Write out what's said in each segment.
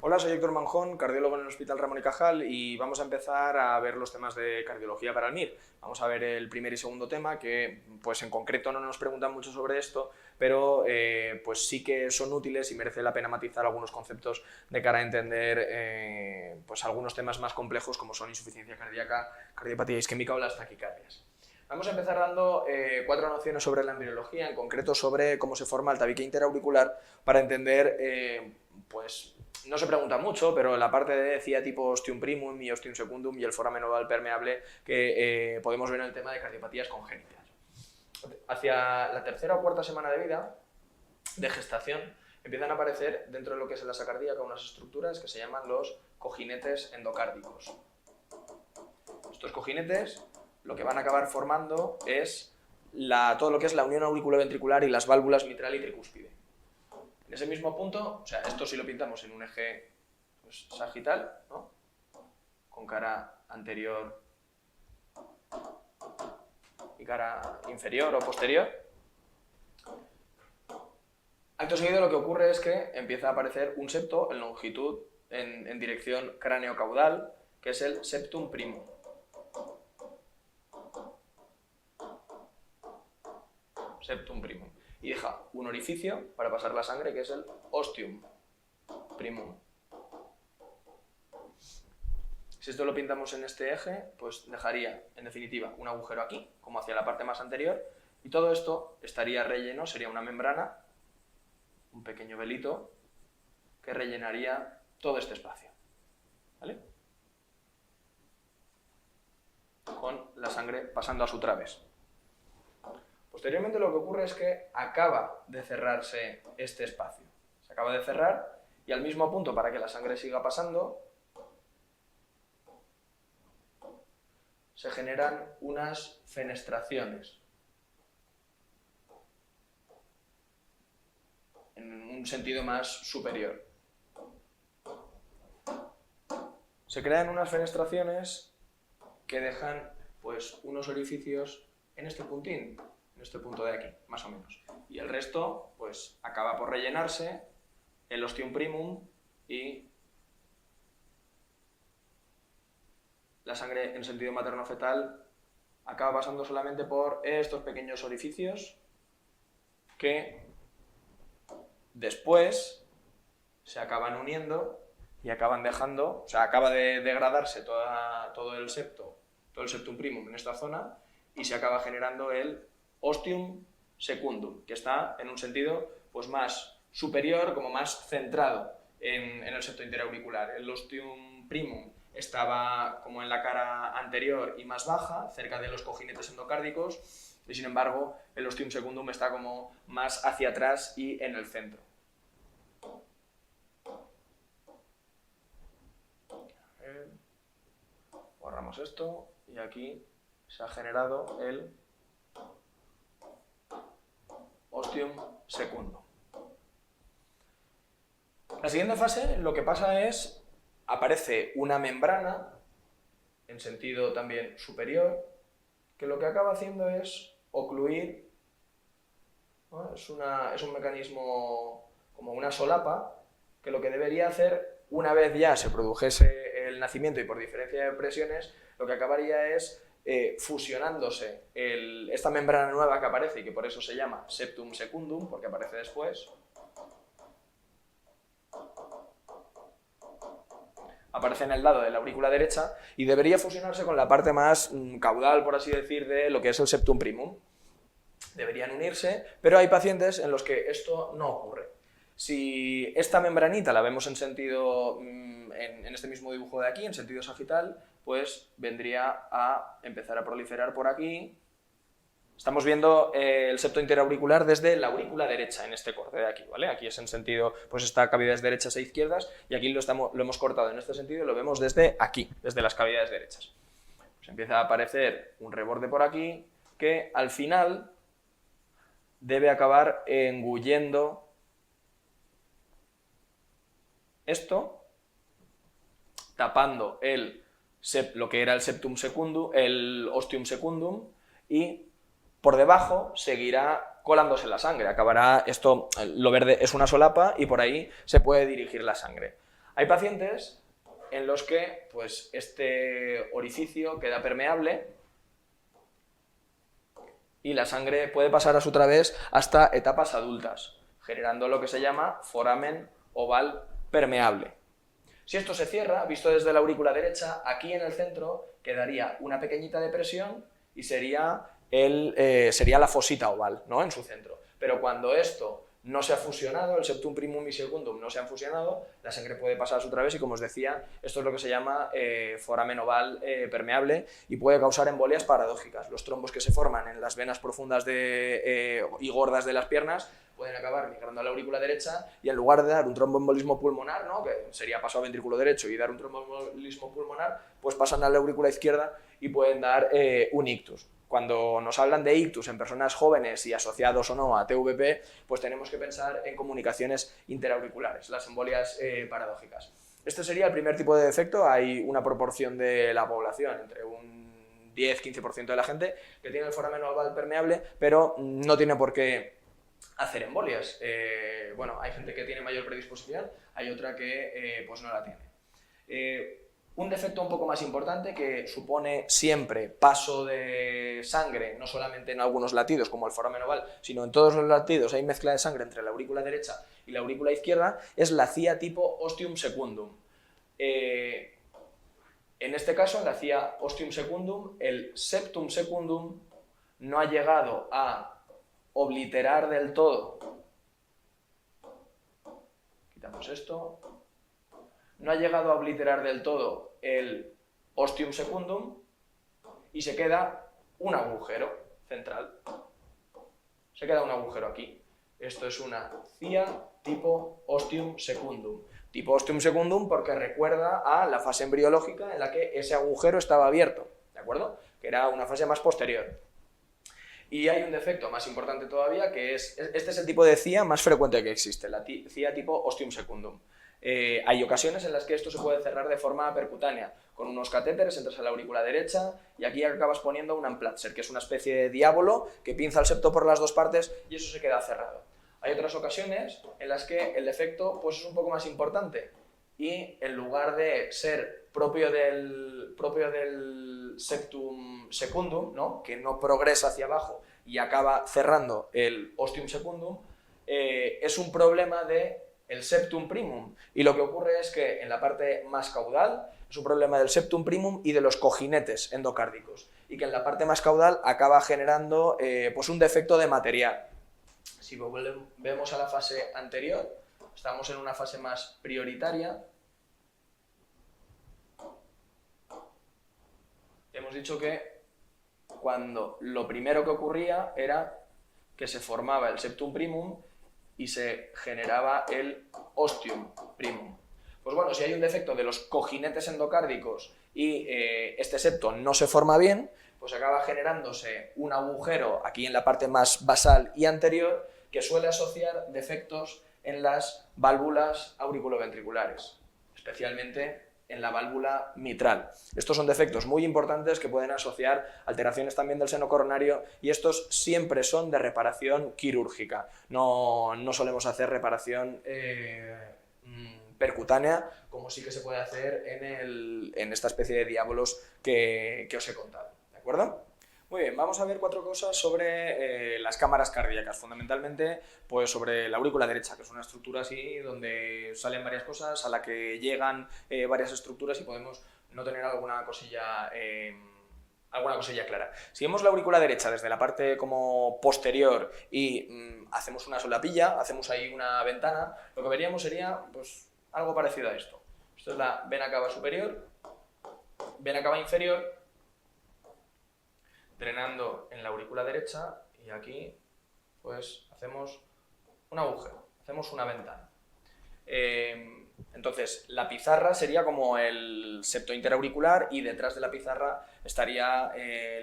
Hola, soy Héctor Manjón, cardiólogo en el Hospital Ramón y Cajal, y vamos a empezar a ver los temas de cardiología para el MIR. Vamos a ver el primer y segundo tema, que pues en concreto no nos preguntan mucho sobre esto, pero pues sí que son útiles y merece la pena matizar algunos conceptos de cara a entender pues algunos temas más complejos como son insuficiencia cardíaca, cardiopatía isquémica o las taquicardias. Vamos a empezar dando 4 nociones sobre la embriología, en concreto sobre cómo se forma el tabique interauricular, para entender, pues no se pregunta mucho, pero la parte de ciatipo ostium primum y ostium secundum y el foramen nodal permeable que podemos ver en el tema de cardiopatías congénitas. Hacia la tercera o cuarta semana de vida, de gestación, empiezan a aparecer dentro de lo que es el asa cardíaca unas estructuras que se llaman los cojinetes endocárdicos. Estos cojinetes lo que van a acabar formando es todo lo que es la unión auriculoventricular y las válvulas mitral y tricúspide. En ese mismo punto, o sea, esto si lo pintamos en un eje pues, sagital, ¿no? Con cara anterior y cara inferior o posterior. Acto seguido lo que ocurre es que empieza a aparecer un septo en longitud en dirección cráneo-caudal, que es el septum primum. Septum primum. Y deja un orificio para pasar la sangre, que es el ostium primum. Si esto lo pintamos en este eje, pues dejaría, en definitiva, un agujero aquí, como hacia la parte más anterior, y todo esto estaría relleno, sería una membrana, un pequeño velito, que rellenaría todo este espacio. ¿Vale? Con la sangre pasando a su través. Posteriormente lo que ocurre es que acaba de cerrarse este espacio. Se acaba de cerrar y al mismo punto, para que la sangre siga pasando, se generan unas fenestraciones. En un sentido más superior. Se crean unas fenestraciones que dejan pues, unos orificios en este puntín. En este punto de aquí, más o menos. Y el resto, pues, acaba por rellenarse el ostium primum y la sangre en sentido materno-fetal acaba pasando solamente por estos pequeños orificios que después se acaban uniendo y acaban dejando, o sea, acaba de degradarse todo el septum primum en esta zona y se acaba generando el ostium secundum, que está en un sentido pues, más superior, como más centrado en el septo interauricular. El ostium primum estaba como en la cara anterior y más baja, cerca de los cojinetes endocárdicos, y sin embargo el ostium secundum está como más hacia atrás y en el centro. Borramos esto y aquí se ha generado el ostium secundum. La siguiente fase lo que pasa es, aparece una membrana, en sentido también superior, que lo que acaba haciendo es ocluir, ¿no? Es un mecanismo como una solapa, que lo que debería hacer, una vez ya se produjese el nacimiento y por diferencia de presiones, lo que acabaría es fusionándose esta membrana nueva que aparece y que por eso se llama septum secundum, porque aparece después. Aparece en el lado de la aurícula derecha y debería fusionarse con la parte más caudal, por así decir, de lo que es el septum primum. Deberían unirse, pero hay pacientes en los que esto no ocurre. Si esta membranita la vemos en sentido, en este mismo dibujo de aquí, en sentido sagital, pues vendría a empezar a proliferar por aquí. Estamos viendo el septo interauricular desde la aurícula derecha en este corte de aquí, ¿vale? Aquí es en sentido, pues está cavidades derechas e izquierdas, y aquí lo hemos cortado en este sentido y lo vemos desde aquí, desde las cavidades derechas. Pues empieza a aparecer un reborde por aquí que al final debe acabar engullendo esto, tapando lo que era el septum secundum, el ostium secundum, y por debajo seguirá colándose la sangre. Acabará esto, lo verde es una solapa y por ahí se puede dirigir la sangre. Hay pacientes en los que pues, este orificio queda permeable y la sangre puede pasar a su través hasta etapas adultas, generando lo que se llama foramen oval permeable. Si esto se cierra, visto desde la aurícula derecha, aquí en el centro quedaría una pequeñita depresión y sería la fosita oval, ¿no?, en su centro. Pero cuando esto no se ha fusionado, el septum primum y secundum no se han fusionado, la sangre puede pasar a su través y, como os decía, esto es lo que se llama foramen oval permeable y puede causar embolias paradójicas. Los trombos que se forman en las venas profundas y gordas de las piernas pueden acabar migrando a la aurícula derecha y, en lugar de dar un tromboembolismo pulmonar, ¿no?, que sería paso a ventrículo derecho, y dar un tromboembolismo pulmonar, pues pasan a la aurícula izquierda y pueden dar un ictus. Cuando nos hablan de ictus en personas jóvenes y asociados o no a TVP, pues tenemos que pensar en comunicaciones interauriculares, las embolias paradójicas. Este sería el primer tipo de defecto. Hay una proporción de la población, entre un 10-15% de la gente, que tiene el foramen oval permeable, pero no tiene por qué hacer embolias. Bueno, hay gente que tiene mayor predisposición, hay otra que pues no la tiene. Un defecto un poco más importante, que supone siempre paso de sangre, no solamente en algunos latidos como el foramen oval, sino en todos los latidos hay mezcla de sangre entre la aurícula derecha y la aurícula izquierda, es la CIA tipo ostium secundum. En este caso, en la CIA ostium secundum, el septum secundum no ha llegado a obliterar del todo, quitamos esto, no ha llegado a obliterar del todo el ostium secundum y se queda un agujero central. Se queda un agujero aquí. Esto es una CIA tipo ostium secundum. Tipo ostium secundum porque recuerda a la fase embriológica en la que ese agujero estaba abierto, ¿de acuerdo? Que era una fase más posterior. Y hay un defecto más importante todavía, que este es el tipo de CIA más frecuente que existe, la CIA tipo ostium secundum. Hay ocasiones en las que esto se puede cerrar de forma percutánea. Con unos catéteres entras a la aurícula derecha y aquí acabas poniendo un Amplatzer, que es una especie de diábolo que pinza el septo por las dos partes y eso se queda cerrado. Hay otras ocasiones en las que el defecto pues, es un poco más importante y, en lugar de ser propio del septum secundum, ¿no?, que no progresa hacia abajo y acaba cerrando el ostium secundum, es un problema de el septum primum, y lo que ocurre es que en la parte más caudal es un problema del septum primum y de los cojinetes endocárdicos, y que en la parte más caudal acaba generando pues un defecto de material. Si vemos a la fase anterior, estamos en una fase más prioritaria. Hemos dicho que cuando lo primero que ocurría era que se formaba el septum primum y se generaba el ostium primum. Pues bueno, si hay un defecto de los cojinetes endocárdicos y este septo no se forma bien, pues acaba generándose un agujero aquí en la parte más basal y anterior, que suele asociar defectos en las válvulas auriculoventriculares, especialmente en la válvula mitral. Estos son defectos muy importantes que pueden asociar alteraciones también del seno coronario, y estos siempre son de reparación quirúrgica. No solemos hacer reparación percutánea, como sí que se puede hacer en esta especie de diábolos que os he contado. ¿De acuerdo? Muy bien, vamos a ver 4 cosas sobre las cámaras cardíacas, fundamentalmente pues sobre la aurícula derecha, que es una estructura así donde salen varias cosas, a la que llegan varias estructuras y podemos no tener alguna cosilla clara. Si vemos la aurícula derecha desde la parte como posterior y hacemos una solapilla, hacemos ahí una ventana, lo que veríamos sería pues algo parecido a esto. Esto es la vena cava superior, vena cava inferior, drenando en la aurícula derecha, y aquí pues hacemos un agujero, hacemos una ventana. Entonces la pizarra sería como el septo interauricular y detrás de la pizarra estaría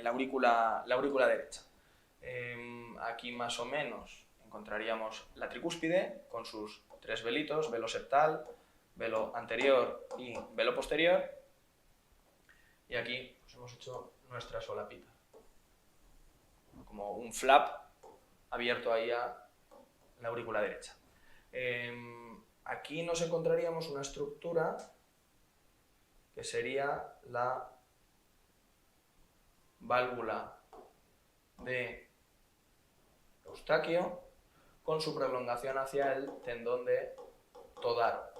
la aurícula derecha. Aquí más o menos encontraríamos la tricúspide con sus 3 velitos, velo septal, velo anterior y velo posterior, y aquí pues hemos hecho nuestra solapita, como un flap abierto ahí a la aurícula derecha. aquí nos encontraríamos una estructura que sería la válvula de Eustaquio con su prolongación hacia el tendón de Todaro.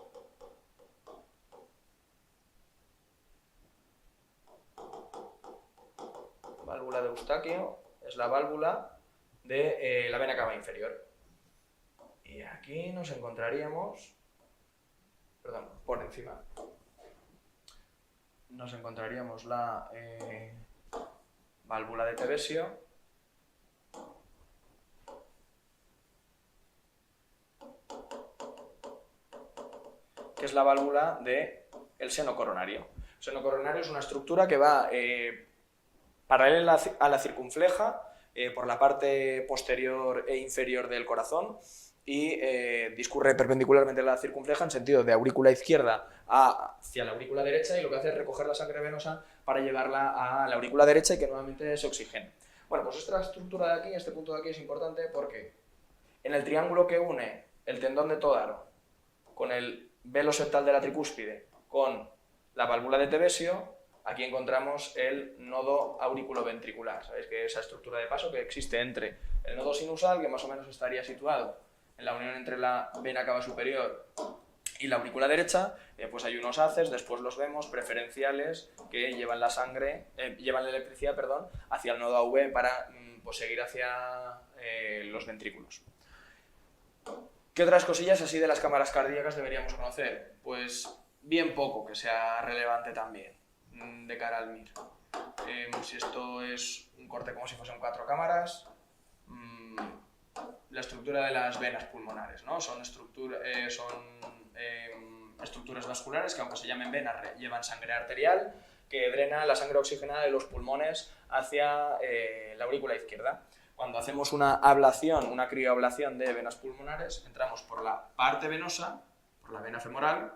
Válvula de Eustaquio es la válvula de la vena cava inferior. Y aquí nos encontraríamos, perdón, por encima, nos encontraríamos la válvula de Tevesio, que es la válvula del seno coronario. El seno coronario es una estructura que va paralela a la circunfleja por la parte posterior e inferior del corazón y discurre perpendicularmente a la circunfleja en sentido de aurícula izquierda hacia la aurícula derecha, y lo que hace es recoger la sangre venosa para llevarla a la aurícula derecha y que nuevamente se oxigene. Bueno, pues esta estructura de aquí, este punto de aquí es importante porque en el triángulo que une el tendón de Todaro con el velo septal de la tricúspide con la válvula de Tevesio, aquí encontramos el nodo auriculoventricular. Sabéis que esa estructura de paso que existe entre el nodo sinusal, que más o menos estaría situado en la unión entre la vena cava superior y la aurícula derecha, pues hay unos haces, después los vemos, preferenciales, que llevan la sangre, llevan la electricidad, perdón, hacia el nodo AV para pues, seguir hacia los ventrículos. ¿Qué otras cosillas así de las cámaras cardíacas deberíamos conocer? Pues bien poco que sea relevante también de cara al MIR. Si esto es un corte como si fuesen 4 cámaras, la estructura de las venas pulmonares, ¿no? Son estructuras vasculares que, aunque se llamen venas, llevan sangre arterial que drena la sangre oxigenada de los pulmones hacia la aurícula izquierda. Cuando hacemos una ablación, una crioablación de venas pulmonares, entramos por la parte venosa, por la vena femoral,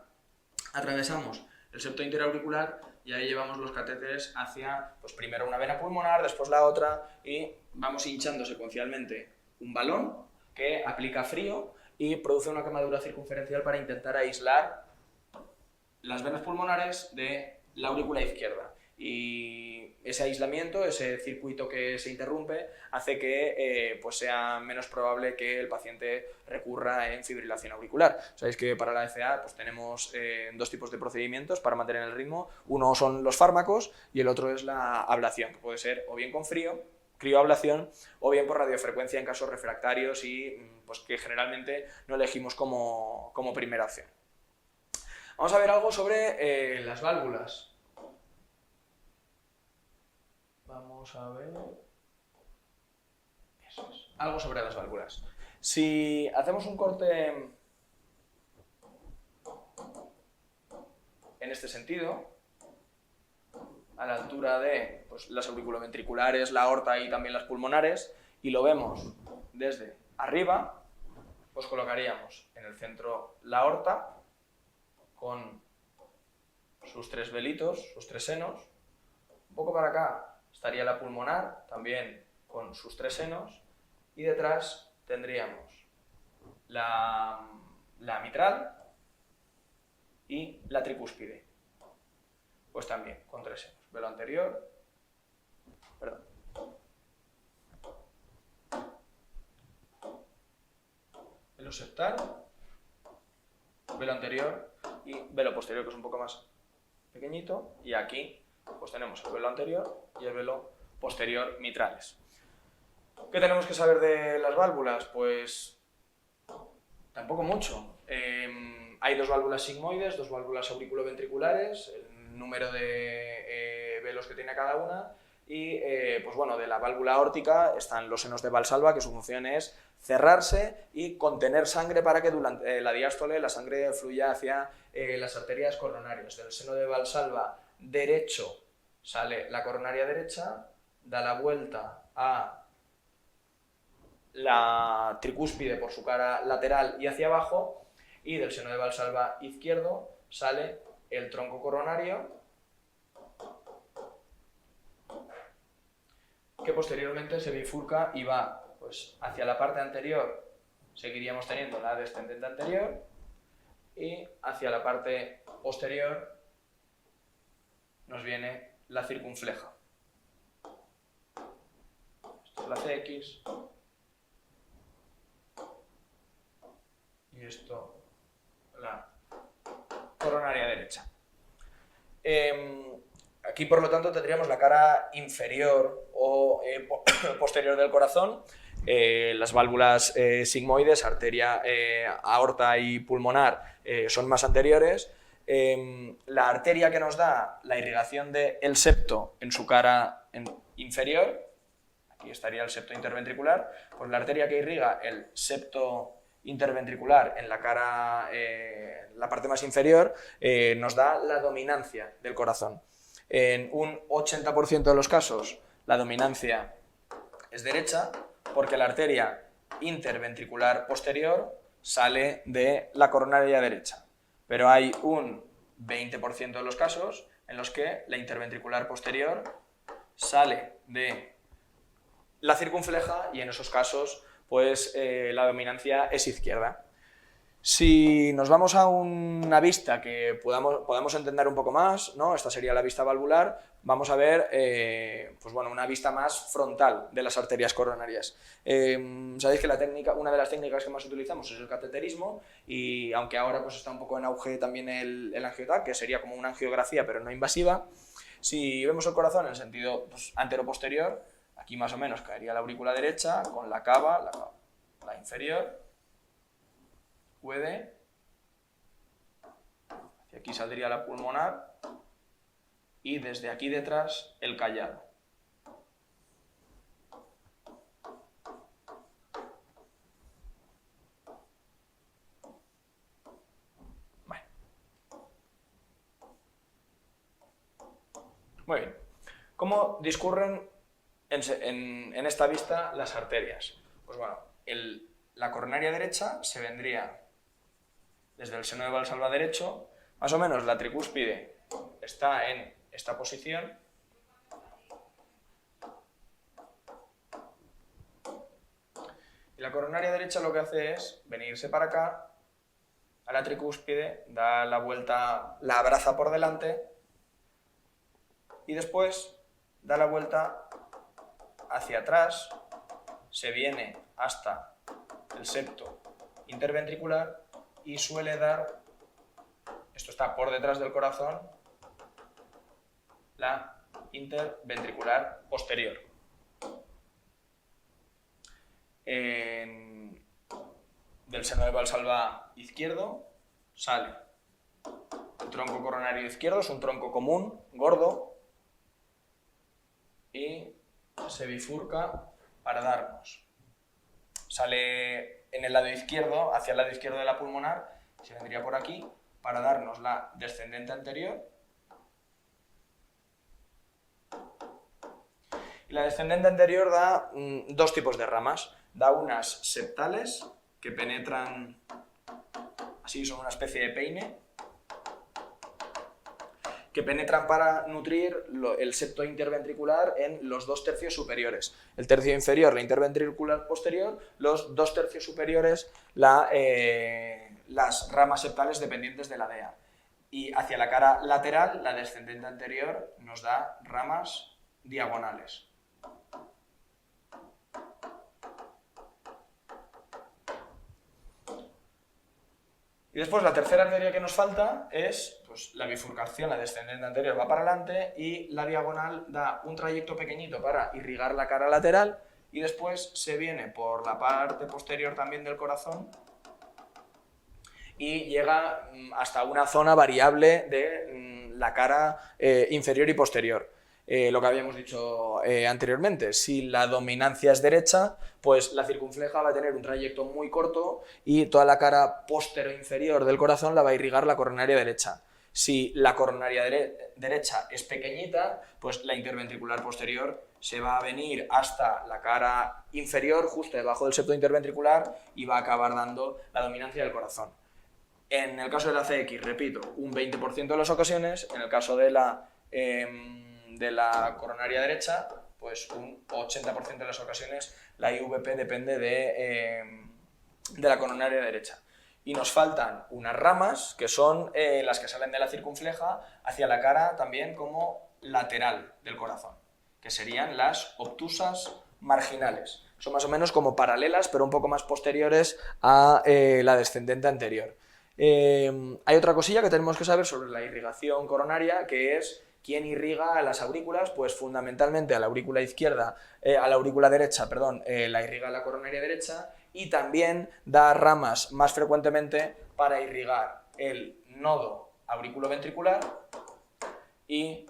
atravesamos el septo interauricular y ahí llevamos los catéteres hacia, pues primero una vena pulmonar, después la otra, y vamos hinchando secuencialmente un balón que aplica frío y produce una quemadura circunferencial para intentar aislar las venas pulmonares de la aurícula izquierda. Y ese aislamiento, ese circuito que se interrumpe, hace que pues sea menos probable que el paciente recurra en fibrilación auricular. Sabéis que para la ECA pues tenemos dos tipos de procedimientos para mantener el ritmo. Uno son los fármacos y el otro es la ablación, que puede ser o bien con frío, crioablación, o bien por radiofrecuencia en casos refractarios y pues, que generalmente no elegimos como primera opción. Vamos a ver algo sobre las válvulas. Vamos a ver... Eso es. Algo sobre las válvulas. Si hacemos un corte en este sentido, a la altura de pues, las auriculoventriculares, la aorta y también las pulmonares, y lo vemos desde arriba, pues colocaríamos en el centro la aorta con sus 3 velitos, sus 3 senos. Un poco para acá estaría la pulmonar, también con sus 3 senos, y detrás tendríamos la mitral y la tricúspide, pues también con 3 senos. Velo anterior, perdón. Velo septal, velo anterior y velo posterior, que es un poco más pequeñito, y aquí pues tenemos el velo anterior y el velo posterior mitrales. ¿Qué tenemos que saber de las válvulas? Pues tampoco mucho. Hay 2 válvulas sigmoides, 2 válvulas auriculoventriculares, el número de velos que tiene cada una, y pues bueno, de la válvula aórtica están los senos de Valsalva, que su función es cerrarse y contener sangre para que durante la diástole la sangre fluya hacia las arterias coronarias. Del seno de Valsalva derecho sale la coronaria derecha, da la vuelta a la tricúspide por su cara lateral y hacia abajo, y del seno de Valsalva izquierdo sale el tronco coronario, que posteriormente se bifurca y va pues, hacia la parte anterior. Seguiríamos teniendo la descendente anterior, y hacia la parte posterior nos viene la circunfleja. Esto es la CX y esto la coronaria derecha. Aquí, por lo tanto, tendríamos la cara inferior o posterior del corazón, las válvulas sigmoides, arteria, aorta y pulmonar son más anteriores. La arteria que nos da la irrigación del septo en su cara inferior, aquí estaría el septo interventricular, pues la arteria que irriga el septo interventricular en la cara, la parte más inferior, nos da la dominancia del corazón. En un 80% de los casos la dominancia es derecha porque la arteria interventricular posterior sale de la coronaria derecha. Pero hay un 20% de los casos en los que la interventricular posterior sale de la circunfleja y en esos casos pues la dominancia es izquierda. Si nos vamos a una vista que podamos entender un poco más, ¿no? Esta sería la vista valvular, vamos a ver pues bueno, una vista más frontal de las arterias coronarias. Sabéis que una de las técnicas que más utilizamos es el cateterismo y aunque ahora pues está un poco en auge también el angioTAC, que sería como una angiografía pero no invasiva, si vemos el corazón en sentido pues, antero-posterior, aquí más o menos caería la aurícula derecha con la cava, la inferior, puede, hacia aquí saldría la pulmonar y desde aquí detrás el callado. Bueno. Muy bien. ¿Cómo discurren en esta vista las arterias? Pues bueno, la coronaria derecha se vendría desde el seno de Valsalva derecho, más o menos la tricúspide está en esta posición y la coronaria derecha lo que hace es venirse para acá a la tricúspide, da la vuelta, la abraza por delante y después da la vuelta hacia atrás, se viene hasta el septo interventricular y suele dar, esto está por detrás del corazón, la interventricular posterior. Del seno de Valsalva izquierdo sale el tronco coronario izquierdo, es un tronco común, gordo, y se bifurca para darnos. Sale en el lado izquierdo, hacia el lado izquierdo de la pulmonar, se vendría por aquí para darnos la descendente anterior. Y la descendente anterior da dos tipos de ramas. Da unas septales que penetran, así son una especie de peine, que penetran para nutrir el septo interventricular en los 2 tercios superiores. El tercio inferior, la interventricular posterior, los 2 tercios superiores, las ramas septales dependientes de la DEA. Y hacia la cara lateral, la descendente anterior nos da ramas diagonales. Y después la tercera arteria que nos falta es pues, la bifurcación, la descendente anterior va para adelante y la diagonal da un trayecto pequeñito para irrigar la cara lateral y después se viene por la parte posterior también del corazón y llega hasta una zona variable de la cara inferior y posterior. Lo que habíamos dicho anteriormente, si la dominancia es derecha, pues la circunfleja va a tener un trayecto muy corto y toda la cara posterior-inferior del corazón la va a irrigar la coronaria derecha. Si la coronaria derecha es pequeñita, pues la interventricular posterior se va a venir hasta la cara inferior, justo debajo del septo interventricular, y va a acabar dando la dominancia del corazón. En el caso de la CX, repito, un 20% de las ocasiones, en el caso de la coronaria derecha, pues un 80% de las ocasiones la IVP depende de la coronaria derecha. y nos faltan unas ramas que son las que salen de la circunfleja hacia la cara también como lateral del corazón, que serían las obtusas marginales. Son más o menos como paralelas, pero un poco más posteriores a la descendente anterior. Hay otra cosilla que tenemos que saber sobre la irrigación coronaria, que es quién irriga a las aurículas. Pues fundamentalmente a la aurícula izquierda, a la aurícula derecha, perdón, la irriga la coronaria derecha, y también da ramas más frecuentemente para irrigar el nodo auriculoventricular y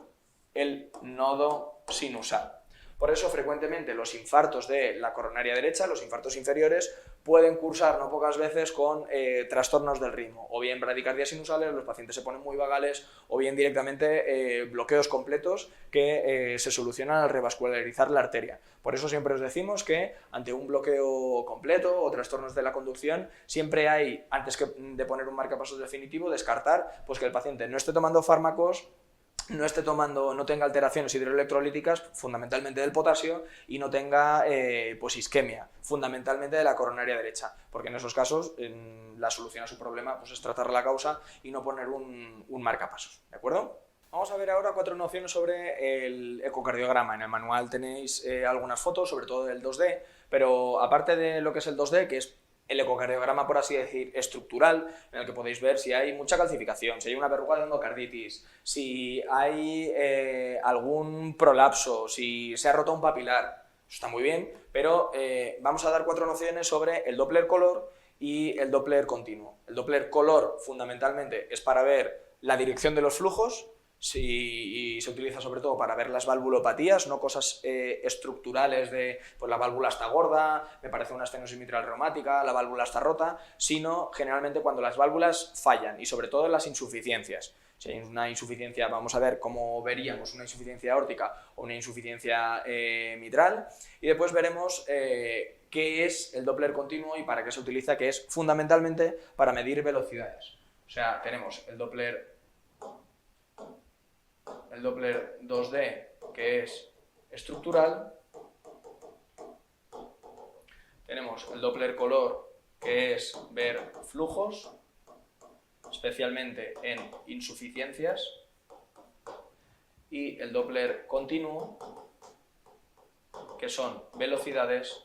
el nodo sinusal. Por eso frecuentemente los infartos de la coronaria derecha, los infartos inferiores, pueden cursar no pocas veces con trastornos del ritmo, o bien bradicardias sinusales, los pacientes se ponen muy vagales, o bien directamente bloqueos completos que se solucionan al revascularizar la arteria. Por eso siempre os decimos que ante un bloqueo completo o trastornos de la conducción, siempre hay, antes de poner un marcapasos definitivo, descartar pues, que el paciente no esté tomando fármacos, no tenga alteraciones hidroelectrolíticas, fundamentalmente del potasio, y no tenga pues isquemia, fundamentalmente de la coronaria derecha, porque en esos casos la solución a su problema pues, es tratar la causa y no poner un marcapasos, ¿de acuerdo? Vamos a ver ahora 4 nociones sobre el ecocardiograma. En el manual tenéis algunas fotos, sobre todo del 2D, pero aparte de lo que es el 2D, que es el ecocardiograma, por así decir, estructural, en el que podéis ver si hay mucha calcificación, si hay una verruga de endocarditis, si hay algún prolapso, si se ha roto un papilar. Eso está muy bien, pero vamos a dar 4 nociones sobre el Doppler color y el Doppler continuo. El Doppler color, fundamentalmente, es para ver la dirección de los flujos, y se utiliza sobre todo para ver las valvulopatías, no cosas estructurales de pues la válvula está gorda, me parece una estenosis mitral reumática, la válvula está rota, sino generalmente cuando las válvulas fallan y sobre todo en las insuficiencias. Si hay una insuficiencia, vamos a ver cómo veríamos una insuficiencia aórtica o una insuficiencia mitral, y después veremos qué es el Doppler continuo y para qué se utiliza, que es fundamentalmente para medir velocidades. O sea, tenemos el Doppler 2D, que es estructural, tenemos el Doppler color, que es ver flujos, especialmente en insuficiencias, y el Doppler continuo, que son velocidades,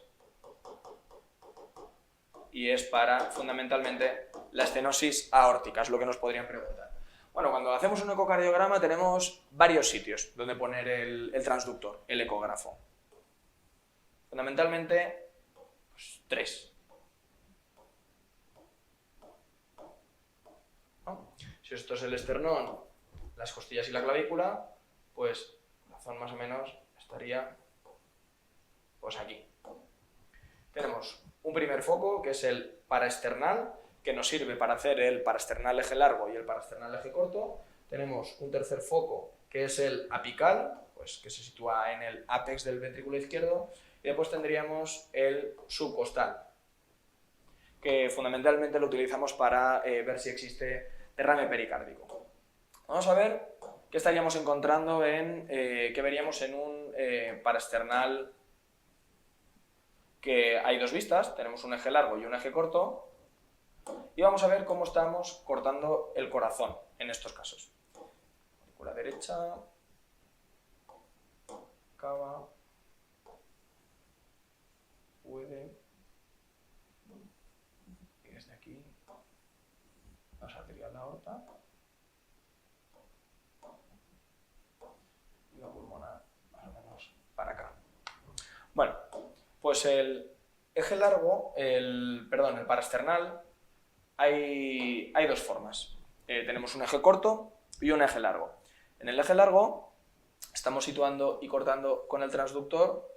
y es para, fundamentalmente, la estenosis aórtica, es lo que nos podrían preguntar. Bueno, cuando hacemos un ecocardiograma tenemos varios sitios donde poner el transductor, el ecógrafo. Fundamentalmente, pues, 3. ¿No? Si esto es el esternón, las costillas y la clavícula, pues la zona más o menos estaría pues aquí. Tenemos un primer foco, que es el paraesternal, que nos sirve para hacer el paraesternal eje largo y el paraesternal eje corto. Tenemos un tercer foco, que es el apical, pues que se sitúa en el ápex del ventrículo izquierdo, y después tendríamos el subcostal, que fundamentalmente lo utilizamos para ver si existe derrame pericárdico. Vamos a ver qué estaríamos encontrando qué veríamos en un paraesternal, que hay 2 vistas, tenemos un eje largo y un eje corto, y vamos a ver cómo estamos cortando el corazón en estos casos. Aurícula derecha, cava, puede, y desde aquí vamos a arterial la aorta y la pulmonar más o menos para acá. Bueno, pues el eje largo, el paraesternal, hay 2 formas. Tenemos un eje corto y un eje largo. En el eje largo estamos situando y cortando con el transductor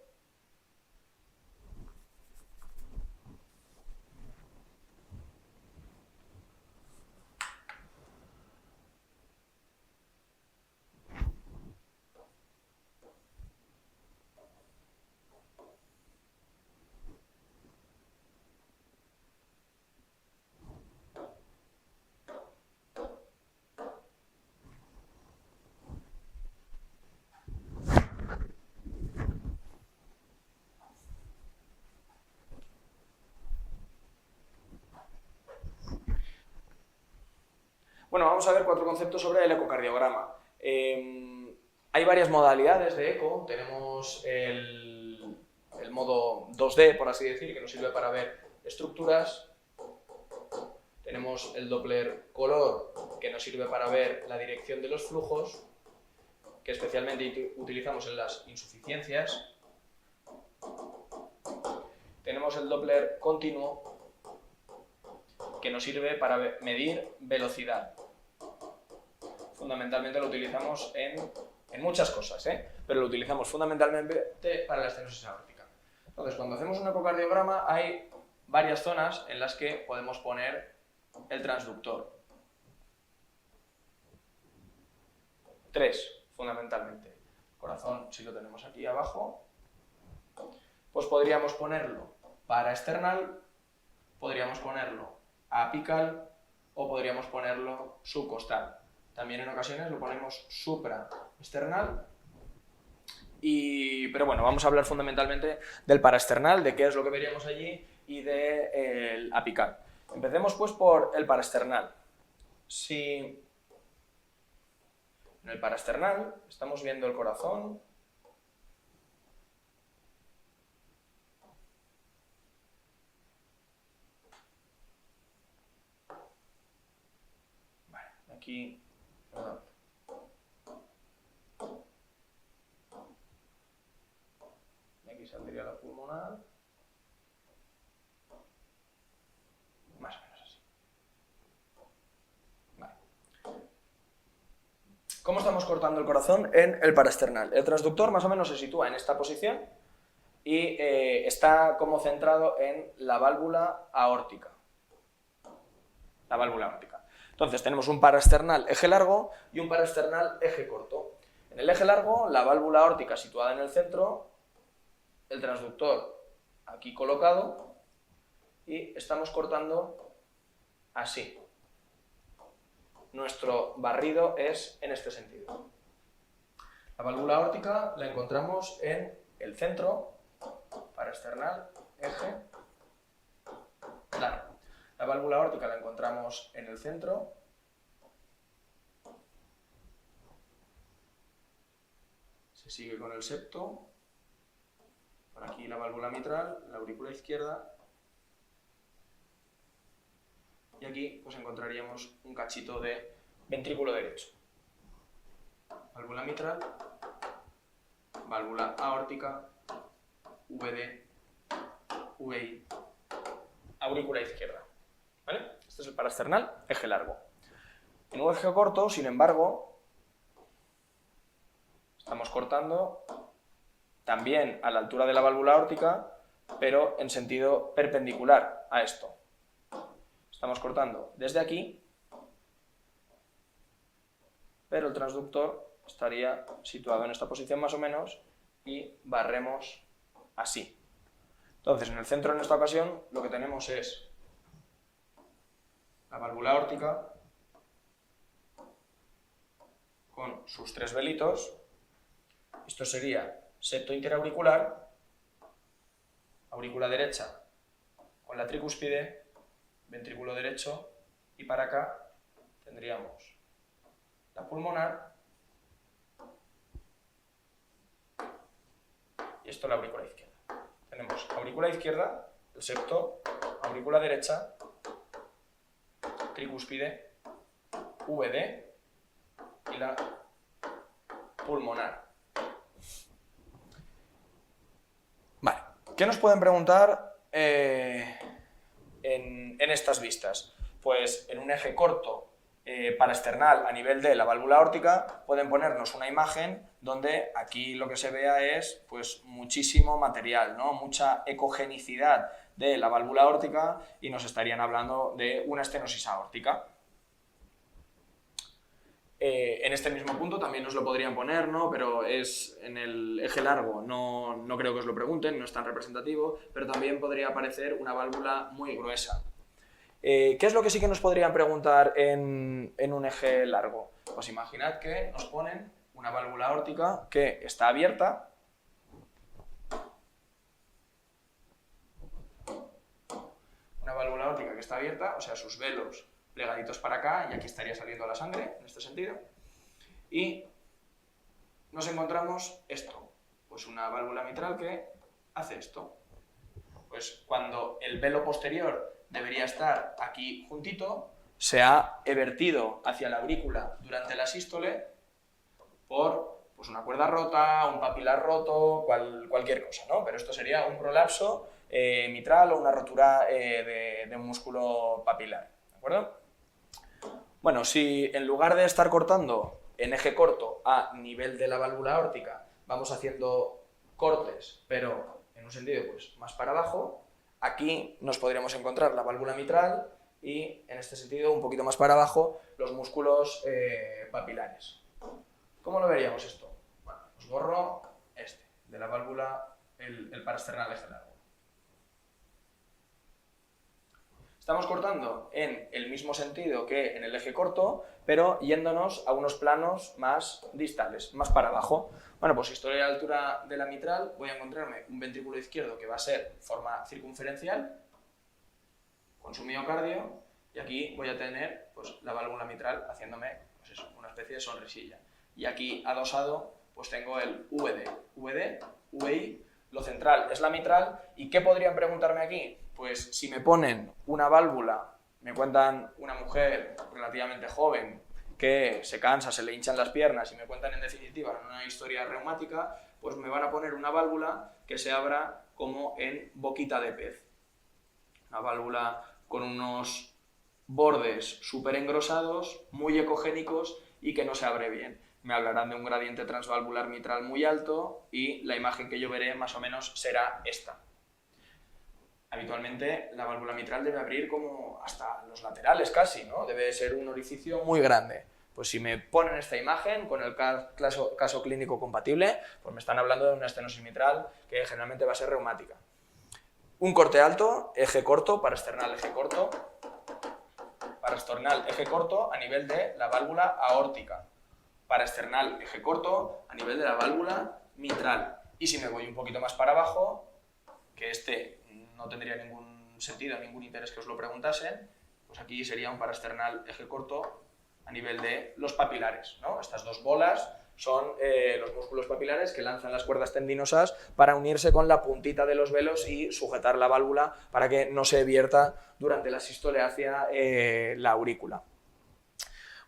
vamos a ver 4 conceptos sobre el ecocardiograma. Hay varias modalidades de eco. Tenemos el modo 2D, por así decir, que nos sirve para ver estructuras. Tenemos el Doppler color, que nos sirve para ver la dirección de los flujos, que especialmente utilizamos en las insuficiencias. Tenemos el Doppler continuo, que nos sirve para medir velocidad. Fundamentalmente lo utilizamos en muchas cosas, pero lo utilizamos fundamentalmente para la estenosis aórtica. Entonces, cuando hacemos un ecocardiograma hay varias zonas en las que podemos poner el transductor. 3, fundamentalmente. El corazón, si lo tenemos aquí abajo, pues podríamos ponerlo paraesternal, podríamos ponerlo apical o podríamos ponerlo subcostal. También en ocasiones lo ponemos supraesternal. Pero bueno, vamos a hablar fundamentalmente del paraesternal, de qué es lo que veríamos allí y del apical. Empecemos pues por el paraesternal. Si en el paraesternal estamos viendo el corazón, vale, aquí, perdón. Y aquí saldría la pulmonar. Más o menos así. Vale. ¿Cómo estamos cortando el corazón en el paraesternal? El transductor más o menos se sitúa en esta posición y está como centrado en la válvula aórtica. La válvula aórtica. Entonces tenemos un paraesternal eje largo y un paraesternal eje corto. En el eje largo, la válvula aórtica situada en el centro, el transductor aquí colocado y estamos cortando así. Nuestro barrido es en este sentido. La válvula aórtica la encontramos en el centro, paraesternal, eje largo. La válvula aórtica la encontramos en el centro. Se sigue con el septo. Por aquí la válvula mitral, la aurícula izquierda. Y aquí pues encontraríamos un cachito de ventrículo derecho. Válvula mitral, válvula aórtica, VD, VI, aurícula izquierda. ¿Vale? Este es el paraesternal, eje largo. En un eje corto, sin embargo, estamos cortando también a la altura de la válvula aórtica, pero en sentido perpendicular a esto. Estamos cortando desde aquí, pero el transductor estaría situado en esta posición más o menos y barremos así. Entonces, en el centro en esta ocasión lo que tenemos es la válvula aórtica con sus 3 velitos. Esto sería septo interauricular, aurícula derecha con la tricúspide, ventrículo derecho, y para acá tendríamos la pulmonar y esto la aurícula izquierda. Tenemos aurícula izquierda, el septo, aurícula derecha, tricúspide, VD y la pulmonar. Vale, ¿qué nos pueden preguntar en estas vistas? Pues en un eje corto paraesternal a nivel de la válvula aórtica pueden ponernos una imagen donde aquí lo que se vea es pues muchísimo material, ¿no? Mucha ecogenicidad de la válvula aórtica y nos estarían hablando de una estenosis aórtica. En este mismo punto también nos lo podrían poner, ¿no? Pero es en el eje largo, no creo que os lo pregunten, no es tan representativo, pero también podría aparecer una válvula muy gruesa. ¿Qué es lo que sí que nos podrían preguntar en un eje largo? Pues imaginad que nos ponen una válvula aórtica que está abierta. Una válvula aórtica que está abierta, o sea, sus velos plegaditos para acá, y aquí estaría saliendo la sangre, en este sentido. Y nos encontramos esto, pues una válvula mitral que hace esto. Pues cuando el velo posterior debería estar aquí juntito, se ha evertido hacia la aurícula durante la sístole por pues una cuerda rota, un papilar roto, cualquier cosa, ¿no? Pero esto sería un prolapso mitral o una rotura de un músculo papilar, ¿de acuerdo? Bueno, si en lugar de estar cortando en eje corto a nivel de la válvula aórtica, vamos haciendo cortes, pero en un sentido pues, más para abajo, aquí nos podríamos encontrar la válvula mitral y, en este sentido, un poquito más para abajo, los músculos papilares. ¿Cómo lo veríamos esto? Bueno, os borro este, de la válvula, el parasternal eje largo. Estamos cortando en el mismo sentido que en el eje corto, pero yéndonos a unos planos más distales, más para abajo. Bueno, pues si estoy a la altura de la mitral, voy a encontrarme un ventrículo izquierdo que va a ser forma circunferencial, con su miocardio, y aquí voy a tener pues, la válvula mitral haciéndome pues eso, una especie de sonrisilla. Y aquí adosado pues tengo el VD, VI, lo central es la mitral. ¿Y qué podrían preguntarme aquí? Pues si me ponen una válvula, me cuentan una mujer relativamente joven que se cansa, se le hinchan las piernas y me cuentan en definitiva una historia reumática, pues me van a poner una válvula que se abra como en boquita de pez. Una válvula con unos bordes súper engrosados, muy ecogénicos y que no se abre bien. Me hablarán de un gradiente transvalvular mitral muy alto y la imagen que yo veré más o menos será esta. Habitualmente la válvula mitral debe abrir como hasta los laterales casi, ¿no? Debe ser un orificio muy grande. Pues si me ponen esta imagen con el caso clínico compatible, pues me están hablando de una estenosis mitral que generalmente va a ser reumática. Un corte alto, eje corto, parasternal eje corto a nivel de la válvula aórtica, paraesternal eje corto a nivel de la válvula mitral. Y si me voy un poquito más para abajo, que este no tendría ningún sentido, ningún interés que os lo preguntasen, pues aquí sería un paraesternal eje corto a nivel de los papilares, ¿no? Estas dos bolas son los músculos papilares que lanzan las cuerdas tendinosas para unirse con la puntita de los velos y sujetar la válvula para que no se vierta durante la sístole hacia la aurícula.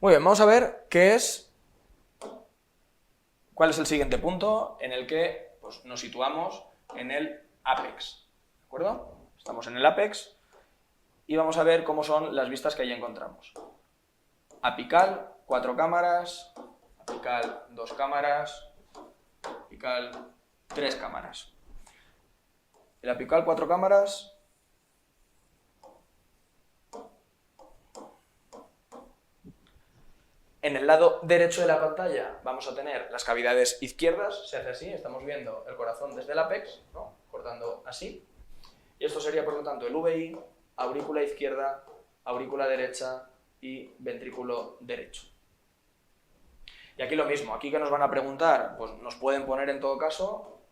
Muy bien, vamos a ver cuál es el siguiente punto en el que pues, nos situamos en el ápex. ¿De acuerdo? Estamos en el ápex y vamos a ver cómo son las vistas que ahí encontramos. Apical, 4 cámaras, apical, 2 cámaras, apical, 3 cámaras. El apical, 4 cámaras, en el lado derecho de la pantalla vamos a tener las cavidades izquierdas, se hace así, estamos viendo el corazón desde el ápex, ¿no? Cortando así. Y esto sería, por lo tanto, el VI, aurícula izquierda, aurícula derecha y ventrículo derecho. Y aquí lo mismo, aquí que nos van a preguntar, pues nos pueden poner en todo caso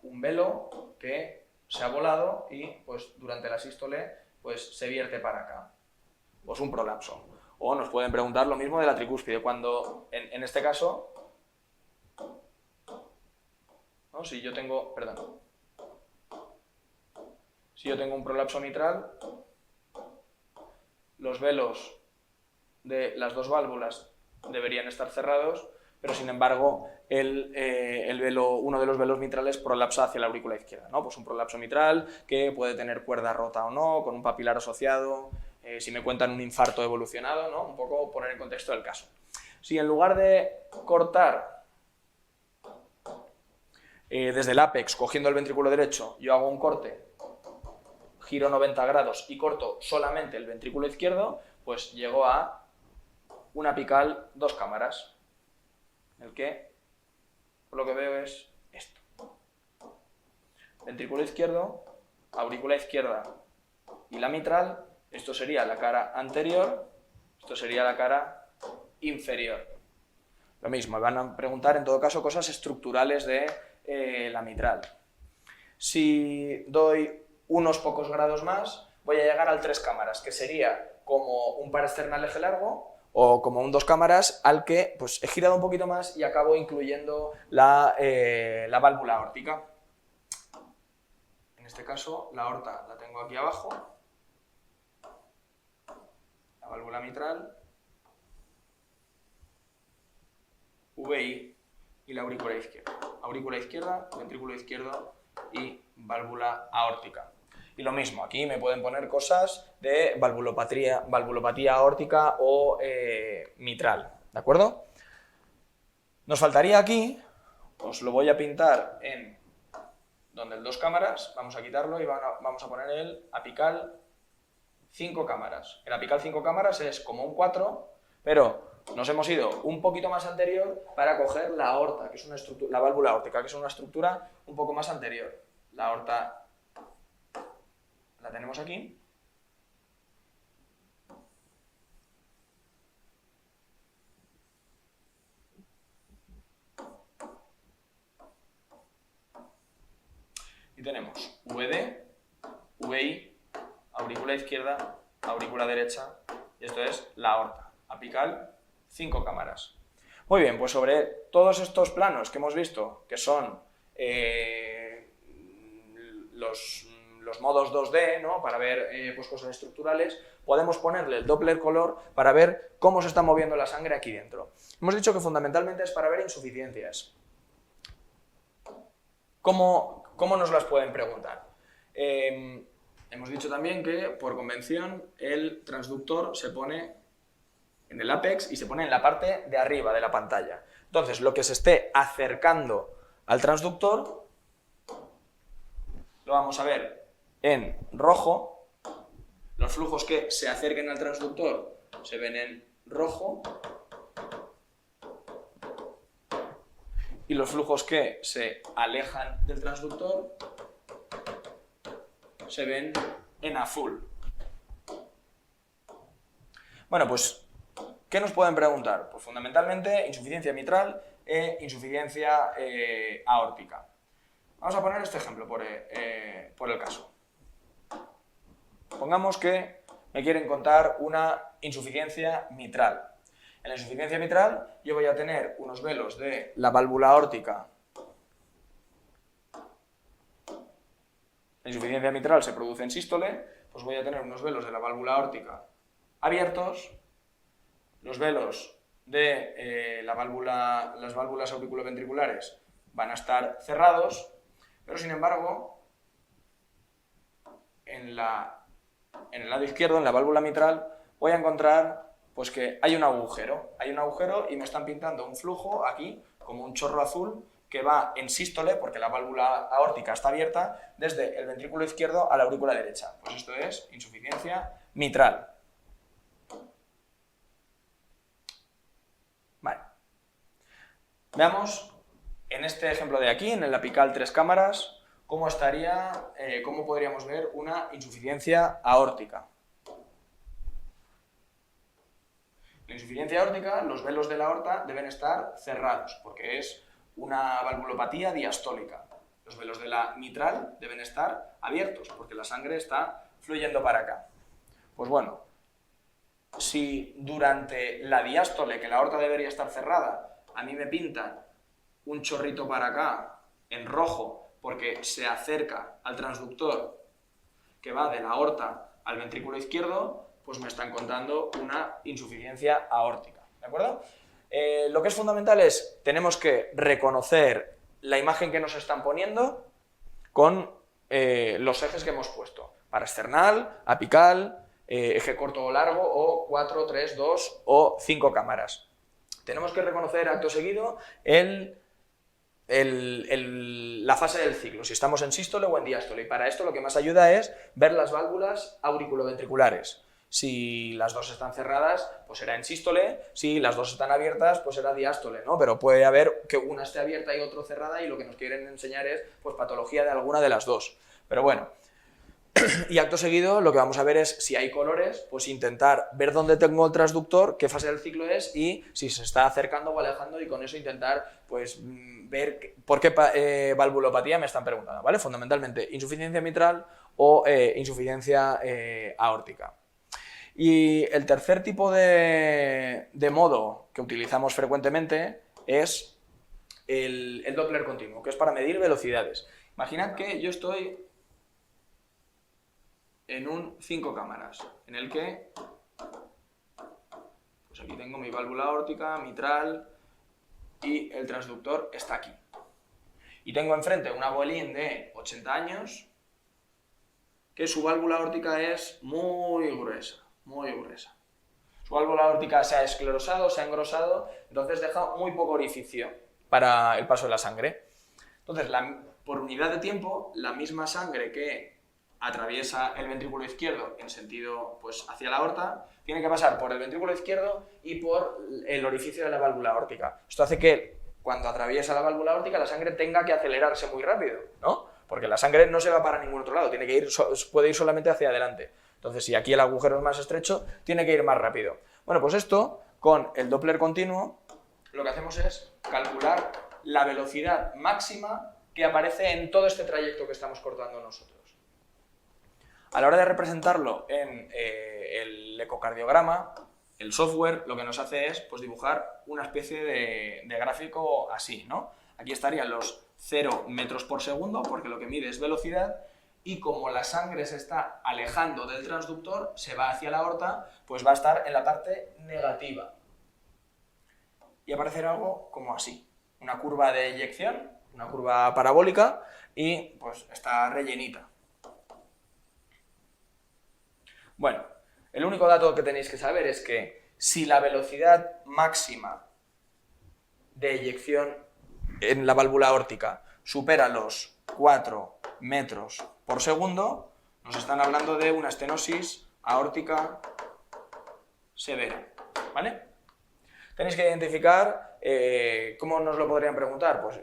un velo que se ha volado y pues durante la sístole pues se vierte para acá, pues un prolapso. O nos pueden preguntar lo mismo de la tricúspide, cuando en este caso, ¿no? Si yo tengo un prolapso mitral, los velos de las dos válvulas deberían estar cerrados, pero sin embargo uno de los velos mitrales prolapsa hacia la aurícula izquierda, ¿no? Pues un prolapso mitral que puede tener cuerda rota o no, con un papilar asociado, si me cuentan un infarto evolucionado, ¿no? Un poco poner en contexto el caso. Si en lugar de cortar desde el ápex cogiendo el ventrículo derecho, yo hago un corte, giro 90 grados y corto solamente el ventrículo izquierdo, pues llego a un apical, 2 cámaras, en el que lo que veo es esto. Ventrículo izquierdo, aurícula izquierda y la mitral. Esto sería la cara anterior, esto sería la cara inferior. Lo mismo, me van a preguntar en todo caso cosas estructurales de la mitral. Si doy unos pocos grados más, voy a llegar al 3 cámaras, que sería como un par external eje largo o como un 2 cámaras al que pues, he girado un poquito más y acabo incluyendo la válvula aórtica. En este caso, la aorta la tengo aquí abajo, la válvula mitral, VI y la aurícula izquierda. Aurícula izquierda, ventrículo izquierdo y válvula aórtica. Y lo mismo, aquí me pueden poner cosas de valvulopatía aórtica o mitral, ¿de acuerdo? Nos faltaría aquí, os lo voy a pintar en donde el 2 cámaras, vamos a quitarlo y vamos a poner el apical 5 cámaras. El apical 5 cámaras es como un 4, pero nos hemos ido un poquito más anterior para coger la aorta, que es una estructura, la válvula aórtica, que es una estructura un poco más anterior. La aorta la tenemos aquí. Y tenemos VD, VI, aurícula izquierda, aurícula derecha, y esto es la aorta, apical 5 cámaras. Muy bien, pues sobre todos estos planos que hemos visto, que son los modos 2D, ¿no? Para ver pues cosas estructurales, podemos ponerle el Doppler color para ver cómo se está moviendo la sangre aquí dentro. Hemos dicho que fundamentalmente es para ver insuficiencias. ¿Cómo nos las pueden preguntar? Hemos dicho también que, por convención, el transductor se pone en el ápex y se pone en la parte de arriba de la pantalla. Entonces, lo que se esté acercando al transductor lo vamos a ver en rojo. Los flujos que se acerquen al transductor se ven en rojo. Y los flujos que se alejan del transductor se ven en azul. Bueno, pues, ¿qué nos pueden preguntar? Pues fundamentalmente insuficiencia mitral e insuficiencia aórtica. Vamos a poner este ejemplo por el caso. Pongamos que me quieren contar una insuficiencia mitral. En la insuficiencia mitral yo voy a tener unos velos de la válvula aórtica. La insuficiencia mitral se produce en sístole, pues voy a tener unos velos de la válvula aórtica abiertos, los velos de las válvulas auriculoventriculares van a estar cerrados, pero sin embargo, en el lado izquierdo, en la válvula mitral, voy a encontrar pues que hay un agujero y me están pintando un flujo aquí, como un chorro azul, que va en sístole, porque la válvula aórtica está abierta, desde el ventrículo izquierdo a la aurícula derecha. Pues esto es insuficiencia mitral. Vale. Veamos en este ejemplo de aquí, en el apical 3 cámaras, cómo podríamos ver una insuficiencia aórtica. La insuficiencia aórtica, los velos de la aorta deben estar cerrados, porque es una valvulopatía diastólica. Los velos de la mitral deben estar abiertos, porque la sangre está fluyendo para acá. Pues bueno, si durante la diástole, que la aorta debería estar cerrada, a mí me pintan un chorrito para acá, en rojo, porque se acerca al transductor que va de la aorta al ventrículo izquierdo, pues me están contando una insuficiencia aórtica, ¿de acuerdo? Lo que es fundamental es, tenemos que reconocer la imagen que nos están poniendo con los ejes que hemos puesto, paraesternal, apical, eje corto o largo, o 4, 3, 2 o 5 cámaras. Tenemos que reconocer acto seguido la fase del ciclo, si estamos en sístole o en diástole, y para esto lo que más ayuda es ver las válvulas auriculoventriculares. Si las dos están cerradas, pues será en sístole, si las dos están abiertas, pues será diástole, ¿no? Pero puede haber que una esté abierta y otra cerrada, y lo que nos quieren enseñar es pues patología de alguna de las dos. Pero bueno, y acto seguido lo que vamos a ver es, si hay colores, pues intentar ver dónde tengo el transductor, qué fase del ciclo es y si se está acercando o alejando, y con eso intentar pues ver por qué valvulopatía me están preguntando, ¿vale? Fundamentalmente insuficiencia mitral o insuficiencia aórtica. Y el tercer tipo de modo que utilizamos frecuentemente es el Doppler continuo, que es para medir velocidades. Imaginad que yo estoy en un 5 cámaras, en el que pues aquí tengo mi válvula aórtica, mitral y el transductor está aquí. Y tengo enfrente una abuelín de 80 años que su válvula aórtica es muy gruesa, muy gruesa. Su válvula aórtica se ha esclerosado, se ha engrosado, entonces deja muy poco orificio para el paso de la sangre. Entonces, por unidad de tiempo, la misma sangre que atraviesa el ventrículo izquierdo en sentido pues, hacia la aorta, tiene que pasar por el ventrículo izquierdo y por el orificio de la válvula aórtica. Esto hace que cuando atraviesa la válvula aórtica la sangre tenga que acelerarse muy rápido, ¿no? Porque la sangre no se va para ningún otro lado, puede ir solamente hacia adelante. Entonces, si aquí el agujero es más estrecho, tiene que ir más rápido. Bueno, pues esto, con el Doppler continuo, lo que hacemos es calcular la velocidad máxima que aparece en todo este trayecto que estamos cortando nosotros. A la hora de representarlo en el ecocardiograma, el software lo que nos hace es pues, dibujar una especie de gráfico así, ¿no? Aquí estarían los 0 metros por segundo, porque lo que mide es velocidad, y como la sangre se está alejando del transductor, se va hacia la aorta, pues va a estar en la parte negativa. Y aparecerá algo como así, una curva de eyección, una curva parabólica, y pues está rellenita. Bueno, el único dato que tenéis que saber es que si la velocidad máxima de eyección en la válvula aórtica supera los 4 metros por segundo, nos están hablando de una estenosis aórtica severa, ¿vale? Tenéis que identificar, ¿cómo nos lo podrían preguntar? Pues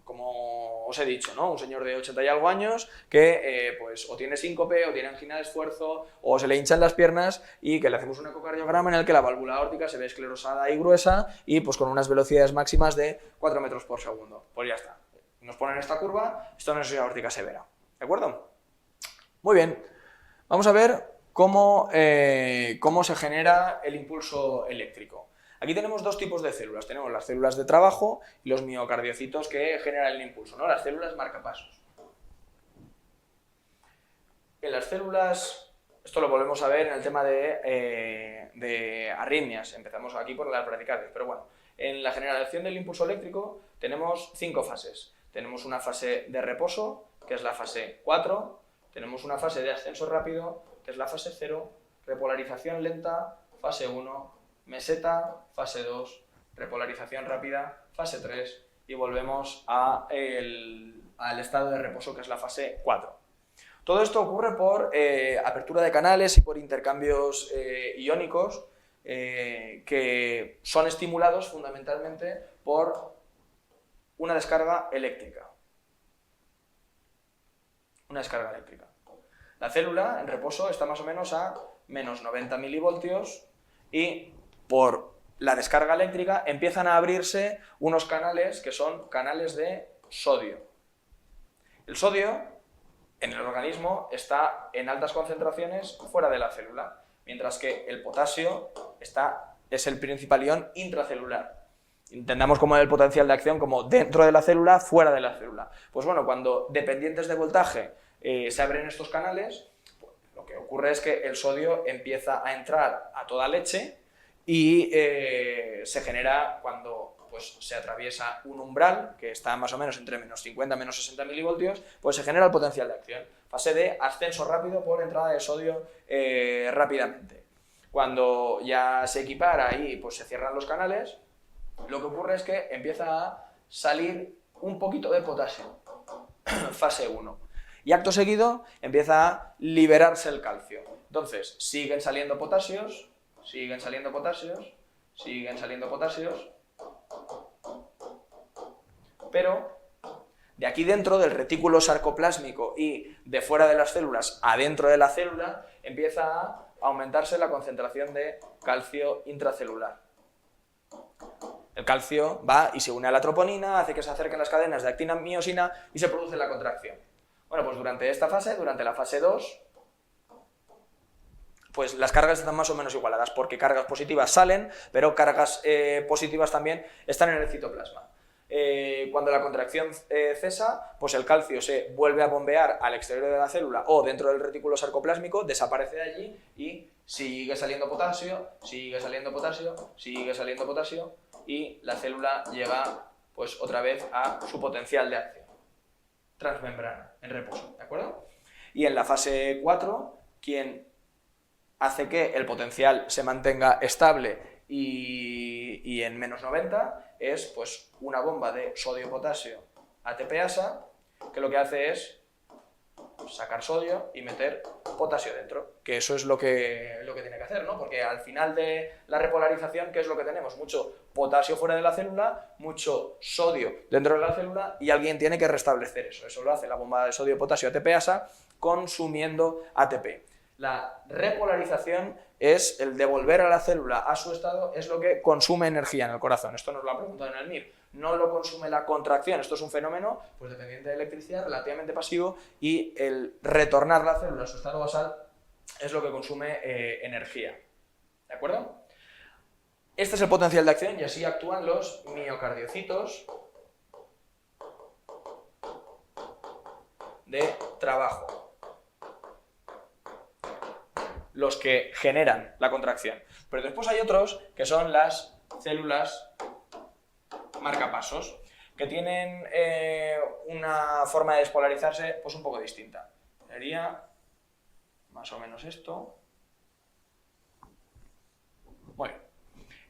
como os he dicho, ¿no? Un señor de 80 y algo años que pues o tiene síncope, o tiene angina de esfuerzo, o se le hinchan las piernas y que le hacemos un ecocardiograma en el que la válvula aórtica se ve esclerosada y gruesa y pues con unas velocidades máximas de 4 metros por segundo. Pues ya está. Nos ponen esta curva, esto no es aórtica severa. ¿De acuerdo? Muy bien. Vamos a ver cómo se genera el impulso eléctrico. Aquí tenemos dos tipos de células. Tenemos las células de trabajo y los miocardiocitos que generan el impulso, ¿no? Las células marcapasos. En las células, esto lo volvemos a ver en el tema de arritmias. Empezamos aquí por las bradicardias, pero bueno. En la generación del impulso eléctrico tenemos 5 fases. Tenemos una fase de reposo, que es la fase 4. Tenemos una fase de ascenso rápido, que es la fase 0. Repolarización lenta, fase 1. Meseta, fase 2, repolarización rápida, fase 3 y volvemos al estado de reposo que es la fase 4. Todo esto ocurre por apertura de canales y por intercambios iónicos que son estimulados fundamentalmente por una descarga eléctrica. Una descarga eléctrica. La célula en reposo está más o menos a menos 90 milivoltios y por la descarga eléctrica empiezan a abrirse unos canales que son canales de sodio. El sodio en el organismo está en altas concentraciones fuera de la célula, mientras que el potasio es el principal ion intracelular. Entendamos como el potencial de acción como dentro de la célula, fuera de la célula. Pues bueno, cuando dependientes de voltaje se abren estos canales, pues, lo que ocurre es que el sodio empieza a entrar a toda leche y se genera cuando pues, se atraviesa un umbral que está más o menos entre menos 50 y menos 60 milivoltios, pues se genera el potencial de acción. Fase de ascenso rápido por entrada de sodio rápidamente. Cuando ya se equipara y pues, se cierran los canales, lo que ocurre es que empieza a salir un poquito de potasio, fase 1. Y acto seguido empieza a liberarse el calcio. Entonces, siguen saliendo potasios, siguen saliendo potasios, siguen saliendo potasios, pero de aquí dentro del retículo sarcoplásmico y de fuera de las células adentro de la célula empieza a aumentarse la concentración de calcio intracelular. El calcio va y se une a la troponina, hace que se acerquen las cadenas de actina-miosina y se produce la contracción. Bueno, pues durante esta fase, durante la fase 2, pues las cargas están más o menos igualadas, porque cargas positivas salen, pero cargas positivas también están en el citoplasma. Cuando la contracción cesa, pues el calcio se vuelve a bombear al exterior de la célula o dentro del retículo sarcoplásmico, desaparece de allí y sigue saliendo potasio, sigue saliendo potasio, sigue saliendo potasio y la célula llega pues otra vez a su potencial de acción transmembrana, en reposo, ¿de acuerdo? Y en la fase 4, quien hace que el potencial se mantenga estable y en menos 90 es pues una bomba de sodio-potasio ATPasa que lo que hace es sacar sodio y meter potasio dentro, que eso es lo que tiene que hacer, ¿no? Porque al final de la repolarización, ¿qué es lo que tenemos? Mucho potasio fuera de la célula, mucho sodio dentro de la célula y alguien tiene que restablecer eso. Eso lo hace la bomba de sodio-potasio ATPasa consumiendo ATP. La repolarización es el devolver a la célula a su estado, es lo que consume energía en el corazón. Esto nos lo ha preguntado en el MIR. No lo consume la contracción, esto es un fenómeno pues, dependiente de electricidad, relativamente pasivo, y el retornar la célula a su estado basal es lo que consume energía. ¿De acuerdo? Este es el potencial de acción y así actúan los miocardiocitos de trabajo, los que generan la contracción. Pero después hay otros que son las células marcapasos, que tienen una forma de despolarizarse pues un poco distinta. Sería más o menos esto. Bueno,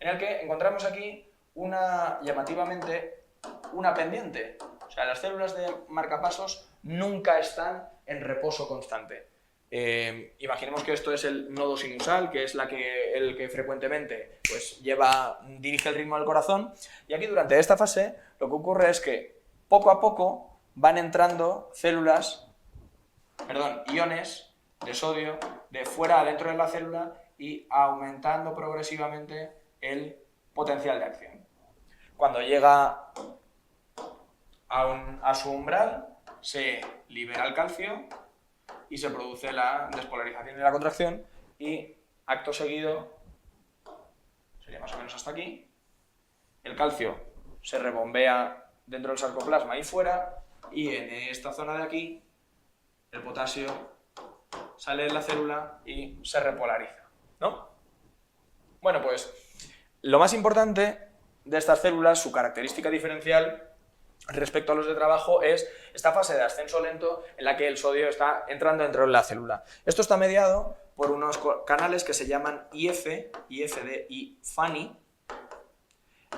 en el que encontramos aquí llamativamente una pendiente. O sea, las células de marcapasos nunca están en reposo constante. Imaginemos que esto es el nodo sinusal, que es el que frecuentemente pues, dirige el ritmo del corazón, y aquí durante esta fase lo que ocurre es que poco a poco van entrando iones de sodio de fuera adentro de la célula y aumentando progresivamente el potencial de acción. Cuando llega a su umbral se libera el calcio y se produce la despolarización y la contracción y acto seguido, sería más o menos hasta aquí, el calcio se rebombea dentro del sarcoplasma y fuera y en esta zona de aquí el potasio sale de la célula y se repolariza, ¿no? Bueno, pues lo más importante de estas células, su característica diferencial respecto a los de trabajo es esta fase de ascenso lento en la que el sodio está entrando dentro de la célula. Esto está mediado por unos canales que se llaman IF de IFANI,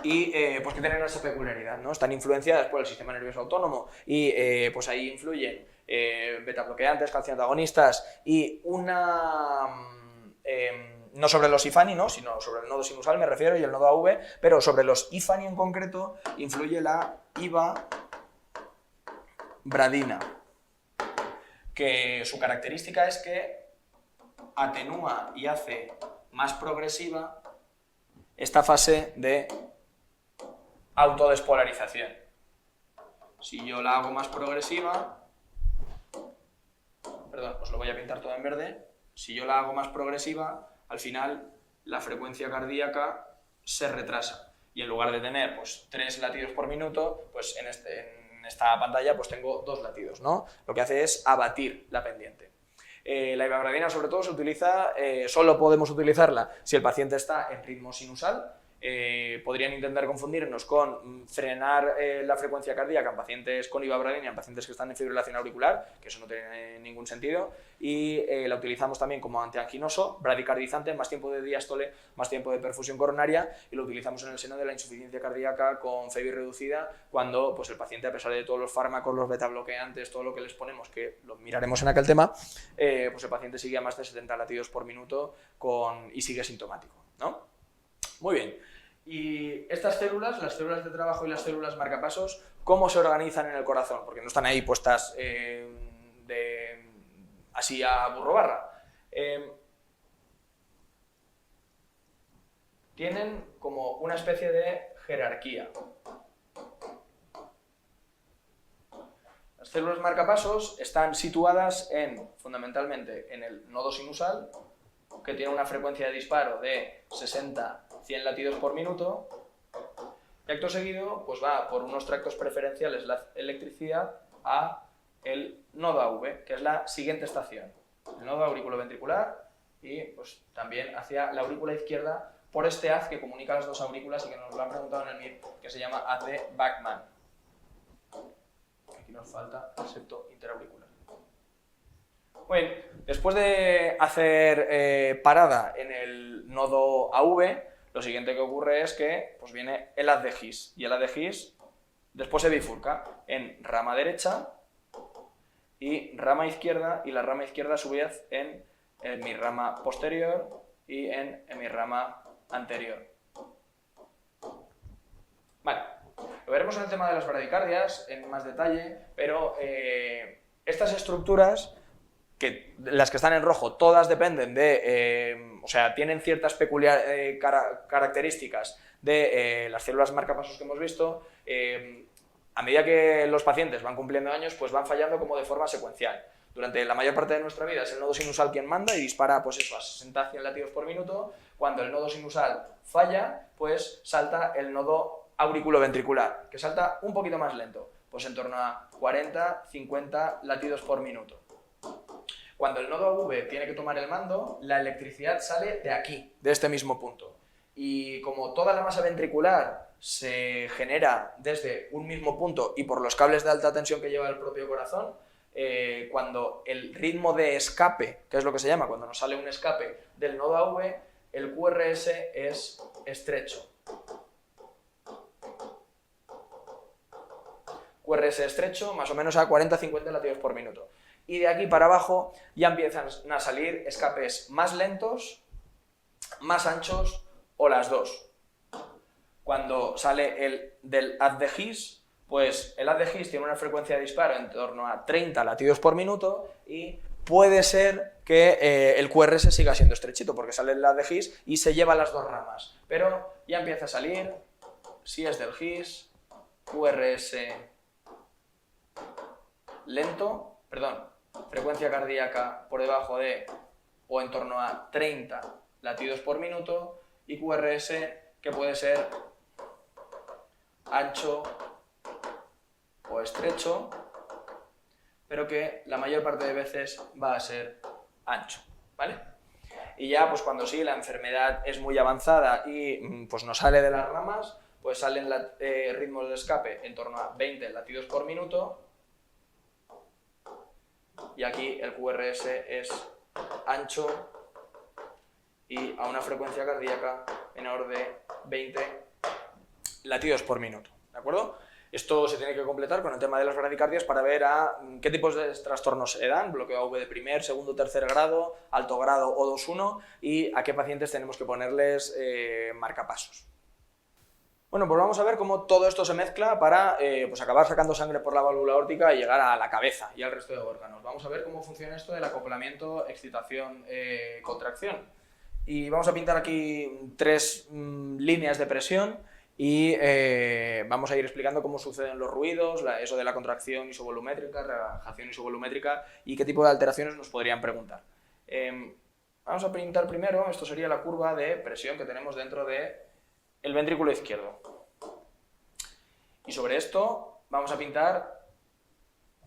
y pues que tienen esa peculiaridad, ¿no? Están influenciadas por el sistema nervioso autónomo y pues ahí influyen beta bloqueantes, calcio antagonistas y no sobre los IFANI, ¿no? Sino sobre el nodo sinusal me refiero y el nodo AV, pero sobre los IFANI en concreto influye la ivabradina, que su característica es que atenúa y hace más progresiva esta fase de autodespolarización. Si yo la hago más progresiva, perdón, os lo voy a pintar todo en verde, si yo la hago más progresiva, al final la frecuencia cardíaca se retrasa y en lugar de tener pues 3 latidos por minuto, pues en esta pantalla pues tengo 2 latidos, ¿no? Lo que hace es abatir la pendiente. La ivabradina sobre todo se utiliza, solo podemos utilizarla si el paciente está en ritmo sinusal. Podrían intentar confundirnos con frenar la frecuencia cardíaca en pacientes con ivabradina, en pacientes que están en fibrilación auricular, que eso no tiene ningún sentido, y la utilizamos también como antianginoso, bradicardizante, más tiempo de diástole, más tiempo de perfusión coronaria, y lo utilizamos en el seno de la insuficiencia cardíaca con FEBI reducida, cuando pues, el paciente, a pesar de todos los fármacos, los betabloqueantes, todo lo que les ponemos, que lo miraremos en aquel tema, pues el paciente sigue a más de 70 latidos por minuto y sigue sintomático, ¿no? Muy bien. Y estas células, las células de trabajo y las células marcapasos, ¿cómo se organizan en el corazón? Porque no están ahí puestas así a burro barra. Tienen como una especie de jerarquía. Las células marcapasos están situadas fundamentalmente en el nodo sinusal, que tiene una frecuencia de disparo de 60-100 latidos por minuto, y acto seguido pues va por unos tractos preferenciales la electricidad a el nodo AV, que es la siguiente estación, el nodo auriculoventricular, y pues también hacia la aurícula izquierda por este haz que comunica las dos aurículas y que nos lo han preguntado en el MIR, que se llama haz de Bachmann. Aquí nos falta el septo interauricular. Muy bien, después de hacer parada en el nodo AV, lo siguiente que ocurre es que pues viene el haz de His, y el haz de His después se bifurca en rama derecha y rama izquierda, y la rama izquierda a su vez en hemirrama posterior y en hemirrama anterior. Vale, lo veremos en el tema de las bradicardias en más detalle, pero estas estructuras, las que están en rojo, todas dependen de, o sea, tienen ciertas características de las células marcapasos que hemos visto. A medida que los pacientes van cumpliendo años, pues van fallando como de forma secuencial. Durante la mayor parte de nuestra vida es el nodo sinusal quien manda y dispara pues eso, a 60-100 latidos por minuto. Cuando el nodo sinusal falla, pues salta el nodo auriculoventricular, que salta un poquito más lento, pues en torno a 40-50 latidos por minuto. Cuando el nodo AV tiene que tomar el mando, la electricidad sale de aquí, de este mismo punto. Y como toda la masa ventricular se genera desde un mismo punto y por los cables de alta tensión que lleva el propio corazón, cuando el ritmo de escape, que es lo que se llama cuando nos sale un escape del nodo AV, el QRS es estrecho. QRS estrecho, más o menos a 40-50 latidos por minuto. Y de aquí para abajo ya empiezan a salir escapes más lentos, más anchos o las dos. Cuando sale del haz de His, pues el haz de His tiene una frecuencia de disparo en torno a 30 latidos por minuto y puede ser que el QRS siga siendo estrechito porque sale el haz de His y se lleva las dos ramas. Pero ya empieza a salir, si es del His, QRS lento, frecuencia cardíaca por debajo de o en torno a 30 latidos por minuto y QRS que puede ser ancho o estrecho, pero que la mayor parte de veces va a ser ancho, ¿vale? Y ya pues cuando sí la enfermedad es muy avanzada y pues no sale de las ramas, pues salen ritmos de escape en torno a 20 latidos por minuto y aquí el QRS es ancho y a una frecuencia cardíaca menor de 20 latidos por minuto, ¿de acuerdo? Esto se tiene que completar con el tema de las bradicardias para ver a qué tipos de trastornos se dan, bloqueo AV de primer, segundo, tercer grado, alto grado o 2-1 y a qué pacientes tenemos que ponerles marcapasos. Bueno, pues vamos a ver cómo todo esto se mezcla para pues acabar sacando sangre por la válvula aórtica y llegar a la cabeza y al resto de órganos. Vamos a ver cómo funciona esto del acoplamiento, excitación, contracción. Y vamos a pintar aquí tres líneas de presión y vamos a ir explicando cómo suceden los ruidos, eso de la contracción isovolumétrica, relajación isovolumétrica y qué tipo de alteraciones nos podrían preguntar. Vamos a pintar primero, esto sería la curva de presión que tenemos dentro del ventrículo izquierdo. Y sobre esto vamos a pintar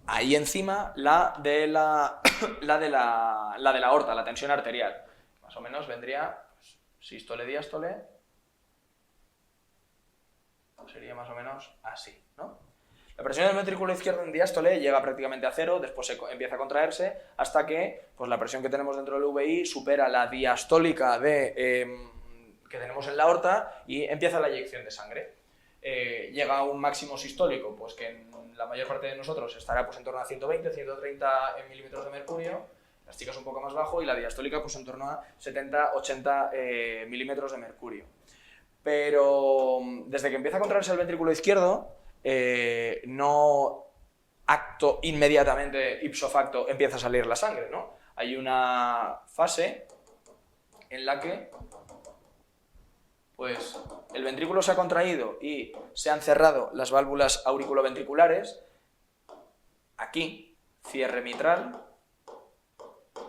ahí encima la de la aorta, la tensión arterial. Más o menos vendría pues, sístole, diástole, sería más o menos así, ¿no? La presión del ventrículo izquierdo en diástole llega prácticamente a cero, después empieza a contraerse hasta que pues, la presión que tenemos dentro del VI supera la diastólica que tenemos en la aorta y empieza la eyección de sangre. Llega a un máximo sistólico, pues que en la mayor parte de nosotros estará pues, en torno a 120-130 milímetros de mercurio, las chicas un poco más bajo y la diastólica pues, en torno a 70-80 milímetros de mercurio. Pero desde que empieza a contraerse el ventrículo izquierdo, no inmediatamente ipso facto empieza a salir la sangre, ¿no? Hay una fase en la que pues, el ventrículo se ha contraído y se han cerrado las válvulas auriculoventriculares aquí, cierre mitral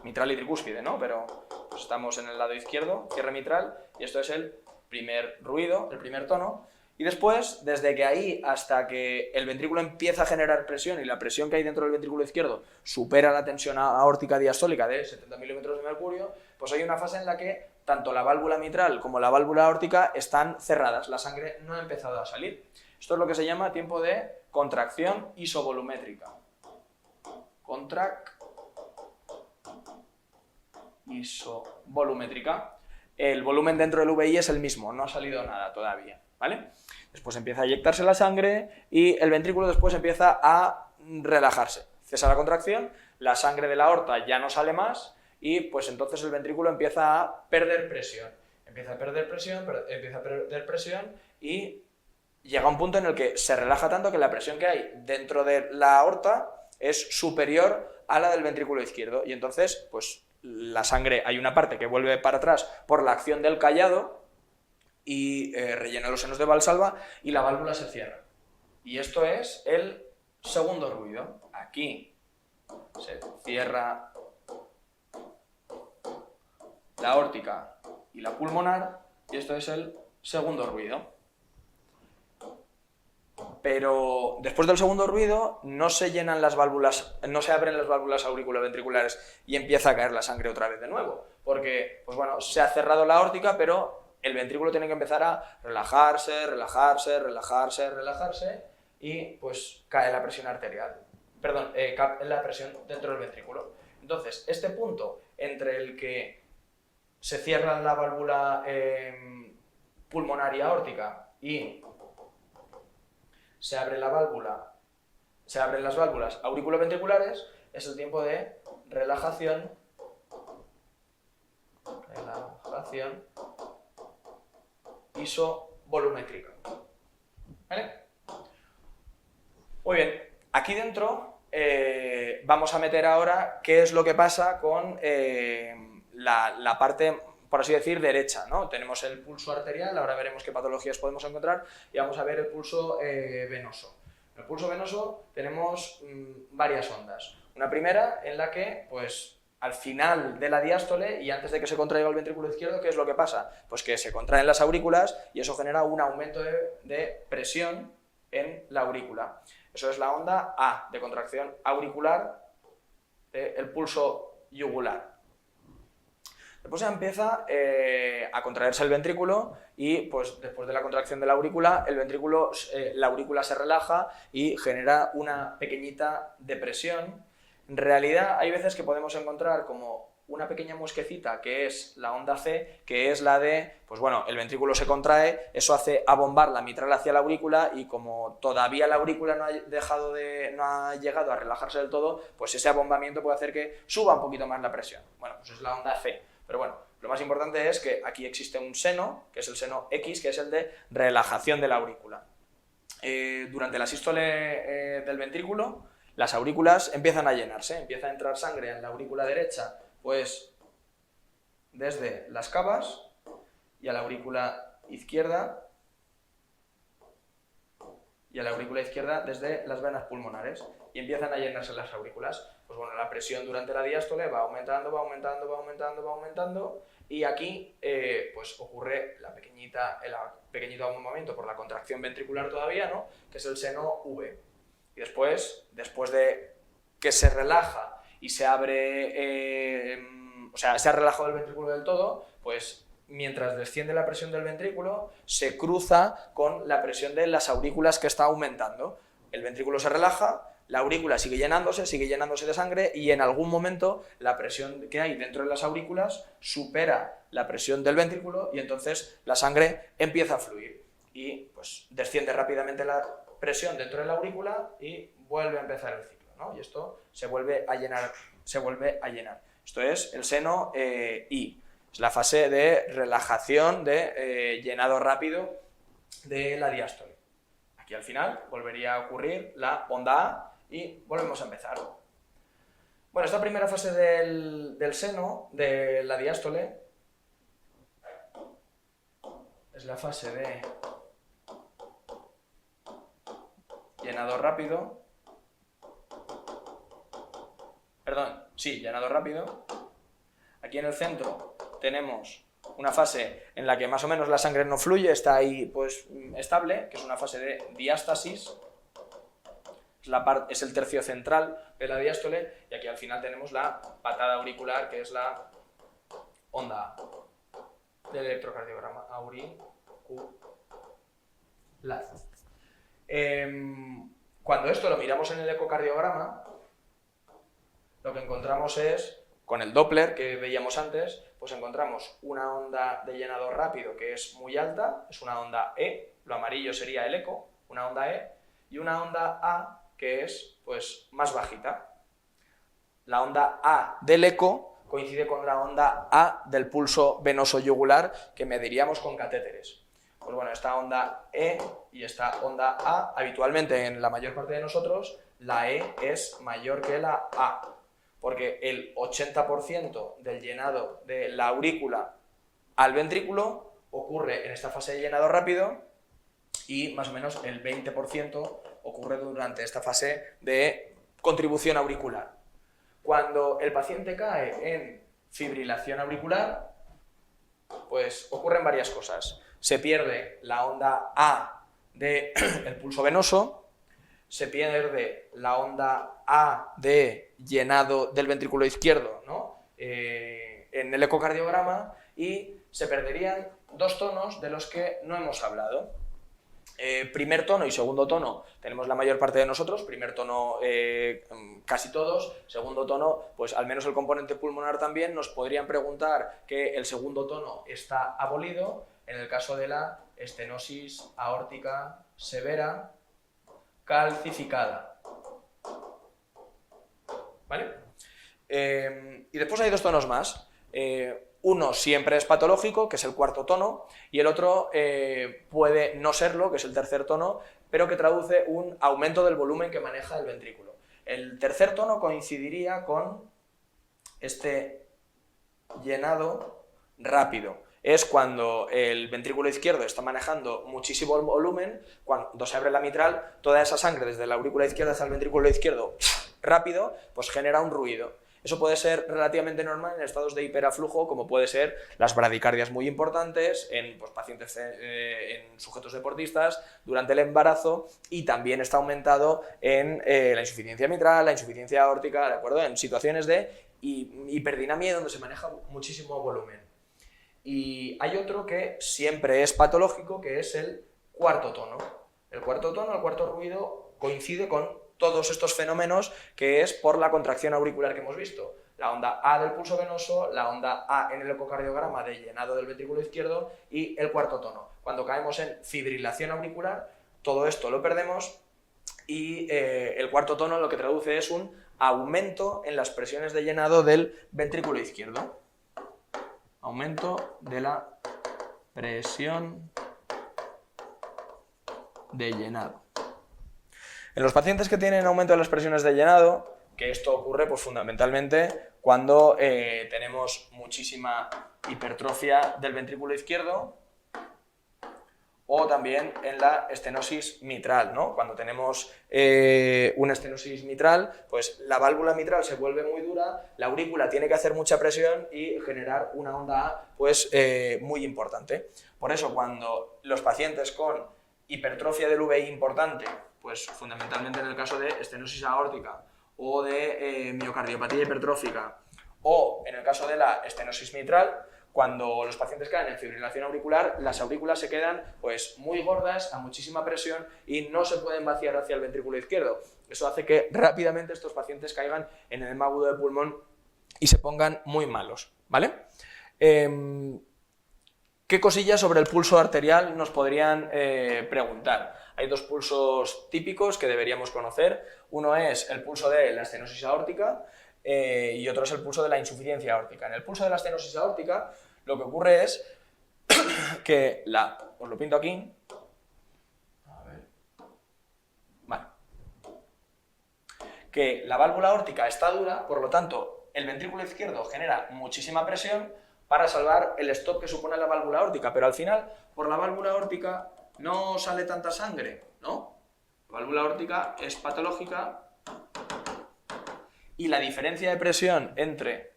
y tricúspide, ¿no? Pero pues estamos en el lado izquierdo, cierre mitral, y esto es el primer ruido, el primer tono. Y después, desde que ahí hasta que el ventrículo empieza a generar presión y la presión que hay dentro del ventrículo izquierdo supera la tensión aórtica diastólica de 70 milímetros de mercurio, pues hay una fase en la que tanto la válvula mitral como la válvula aórtica están cerradas, la sangre no ha empezado a salir. Esto es lo que se llama tiempo de contracción isovolumétrica. Isovolumétrica. El volumen dentro del VI es el mismo, no ha salido nada todavía, ¿vale? Después empieza a eyectarse la sangre y el ventrículo después empieza a relajarse. Cesa la contracción, la sangre de la aorta ya no sale más y pues entonces el ventrículo empieza a perder presión. Empieza a perder presión y llega un punto en el que se relaja tanto que la presión que hay dentro de la aorta es superior a la del ventrículo izquierdo y entonces pues la sangre, hay una parte que vuelve para atrás por la acción del callado y rellena los senos de Valsalva y la válvula se cierra. Y esto es el segundo ruido. Aquí se cierra la aórtica y la pulmonar y esto es el segundo ruido. Pero después del segundo ruido no se llenan las válvulas, no se abren las válvulas auriculoventriculares y empieza a caer la sangre otra vez de nuevo, porque pues bueno, se ha cerrado la aórtica, pero el ventrículo tiene que empezar a relajarse y pues cae la presión arterial, cae la presión dentro del ventrículo. Entonces, este punto entre el que se cierra la válvula pulmonar y aórtica y se abren las válvulas auriculoventriculares, es el tiempo de relajación isovolumétrica. ¿Vale? Muy bien, aquí dentro vamos a meter ahora qué es lo que pasa con la parte, por así decir, derecha, ¿no? Tenemos el pulso arterial, ahora veremos qué patologías podemos encontrar, y vamos a ver el pulso venoso. En el pulso venoso tenemos varias ondas. Una primera en la que, pues, al final de la diástole y antes de que se contraiga el ventrículo izquierdo, ¿qué es lo que pasa? Pues que se contraen las aurículas y eso genera un aumento de presión en la aurícula. Eso es la onda A, de contracción auricular del pulso yugular. Después ya empieza a contraerse el ventrículo y pues después de la contracción de la aurícula, la aurícula se relaja y genera una pequeñita depresión. En realidad hay veces que podemos encontrar como una pequeña muesquecita que es la onda C, que es la de, pues bueno, el ventrículo se contrae, eso hace abombar la mitral hacia la aurícula y como todavía la aurícula no ha llegado a relajarse del todo, pues ese abombamiento puede hacer que suba un poquito más la presión. Bueno, pues es la onda C. Pero bueno, lo más importante es que aquí existe un seno, que es el seno X, que es el de relajación de la aurícula. Durante la sístole del ventrículo, las aurículas empiezan a llenarse, empieza a entrar sangre en la aurícula derecha, pues desde las cavas, y a la aurícula izquierda, desde las venas pulmonares, y empiezan a llenarse las aurículas. Pues bueno, la presión durante la diástole va aumentando, y aquí pues ocurre el pequeñito abombamiento por la contracción ventricular todavía, ¿no? Que es el seno V. Y después de que se relaja y se abre, se ha relajado el ventrículo del todo, pues mientras desciende la presión del ventrículo, se cruza con la presión de las aurículas que está aumentando. El ventrículo se relaja, la aurícula sigue llenándose de sangre y en algún momento la presión que hay dentro de las aurículas supera la presión del ventrículo y entonces la sangre empieza a fluir y pues desciende rápidamente la presión dentro de la aurícula y vuelve a empezar el ciclo, ¿no? Y esto se vuelve a llenar. Esto es el seno I. Es la fase de relajación, de llenado rápido de la diástole. Aquí al final volvería a ocurrir la onda A y volvemos a empezar. Bueno, esta primera fase del seno, de la diástole, es la fase de llenado rápido sí, llenado rápido. Aquí en el centro tenemos una fase en la que más o menos la sangre no fluye, está ahí pues estable, que es una fase de diástasis. Es el tercio central de la diástole, y aquí al final tenemos la patada auricular, que es la onda del electrocardiograma auricular. Cuando esto lo miramos en el ecocardiograma, lo que encontramos es, con el Doppler que veíamos antes, pues encontramos una onda de llenado rápido que es muy alta, es una onda E, lo amarillo sería el eco, una onda E, y una onda A que es pues más bajita. La onda A del eco coincide con la onda A del pulso venoso yugular que mediríamos con catéteres. Pues bueno, esta onda E y esta onda A, habitualmente en la mayor parte de nosotros, la E es mayor que la A, porque el 80% del llenado de la aurícula al ventrículo ocurre en esta fase de llenado rápido y más o menos el 20% ocurre durante esta fase de contribución auricular. Cuando el paciente cae en fibrilación auricular, pues ocurren varias cosas. Se pierde la onda A del pulso venoso, se pierde la onda A de llenado del ventrículo izquierdo, ¿no? En el ecocardiograma, y se perderían dos tonos de los que no hemos hablado. Primer tono y segundo tono tenemos la mayor parte de nosotros, primer tono casi todos, segundo tono, pues al menos el componente pulmonar también. Nos podrían preguntar que el segundo tono está abolido en el caso de la estenosis aórtica severa calcificada. ¿Vale? Y después hay dos tonos más. Uno siempre es patológico, que es el cuarto tono, y el otro puede no serlo, que es el tercer tono, pero que traduce un aumento del volumen que maneja el ventrículo. El tercer tono coincidiría con este llenado rápido. Es cuando el ventrículo izquierdo está manejando muchísimo volumen, cuando se abre la mitral, toda esa sangre desde la aurícula izquierda hasta el ventrículo izquierdo rápido, pues genera un ruido. Eso puede ser relativamente normal en estados de hiperaflujo, como puede ser las bradicardias muy importantes en pues, pacientes, en sujetos deportistas durante el embarazo, y también está aumentado en la insuficiencia mitral, la insuficiencia aórtica, ¿de acuerdo? En situaciones de hiperdinamia donde se maneja muchísimo volumen. Y hay otro que siempre es patológico, que es el cuarto tono. El cuarto tono, el cuarto ruido, coincide con todos estos fenómenos, que es por la contracción auricular que hemos visto. La onda A del pulso venoso, la onda A en el ecocardiograma de llenado del ventrículo izquierdo, y el cuarto tono. Cuando caemos en fibrilación auricular, todo esto lo perdemos, y el cuarto tono lo que traduce es un aumento en las presiones de llenado del ventrículo izquierdo. Aumento de la presión de llenado. En los pacientes que tienen aumento de las presiones de llenado, que esto ocurre pues, fundamentalmente cuando tenemos muchísima hipertrofia del ventrículo izquierdo, o también en la estenosis mitral, ¿no? Cuando tenemos una estenosis mitral, pues la válvula mitral se vuelve muy dura, la aurícula tiene que hacer mucha presión y generar una onda A pues, muy importante. Por eso, cuando los pacientes con hipertrofia del VI importante, pues fundamentalmente en el caso de estenosis aórtica o de miocardiopatía hipertrófica, o en el caso de la estenosis mitral, cuando los pacientes caen en fibrilación auricular, las aurículas se quedan pues, muy gordas, a muchísima presión, y no se pueden vaciar hacia el ventrículo izquierdo. Eso hace que rápidamente estos pacientes caigan en el edema agudo de pulmón y se pongan muy malos, ¿vale? ¿Qué cosillas sobre el pulso arterial nos podrían preguntar? Hay dos pulsos típicos que deberíamos conocer. Uno es el pulso de la estenosis aórtica y otro es el pulso de la insuficiencia aórtica. En el pulso de la estenosis aórtica lo que ocurre es que os lo pinto aquí. A ver. Vale. Que la válvula aórtica está dura, por lo tanto, el ventrículo izquierdo genera muchísima presión para salvar el stop que supone la válvula aórtica, pero al final, por la válvula aórtica no sale tanta sangre, ¿no? La válvula aórtica es patológica y la diferencia de presión entre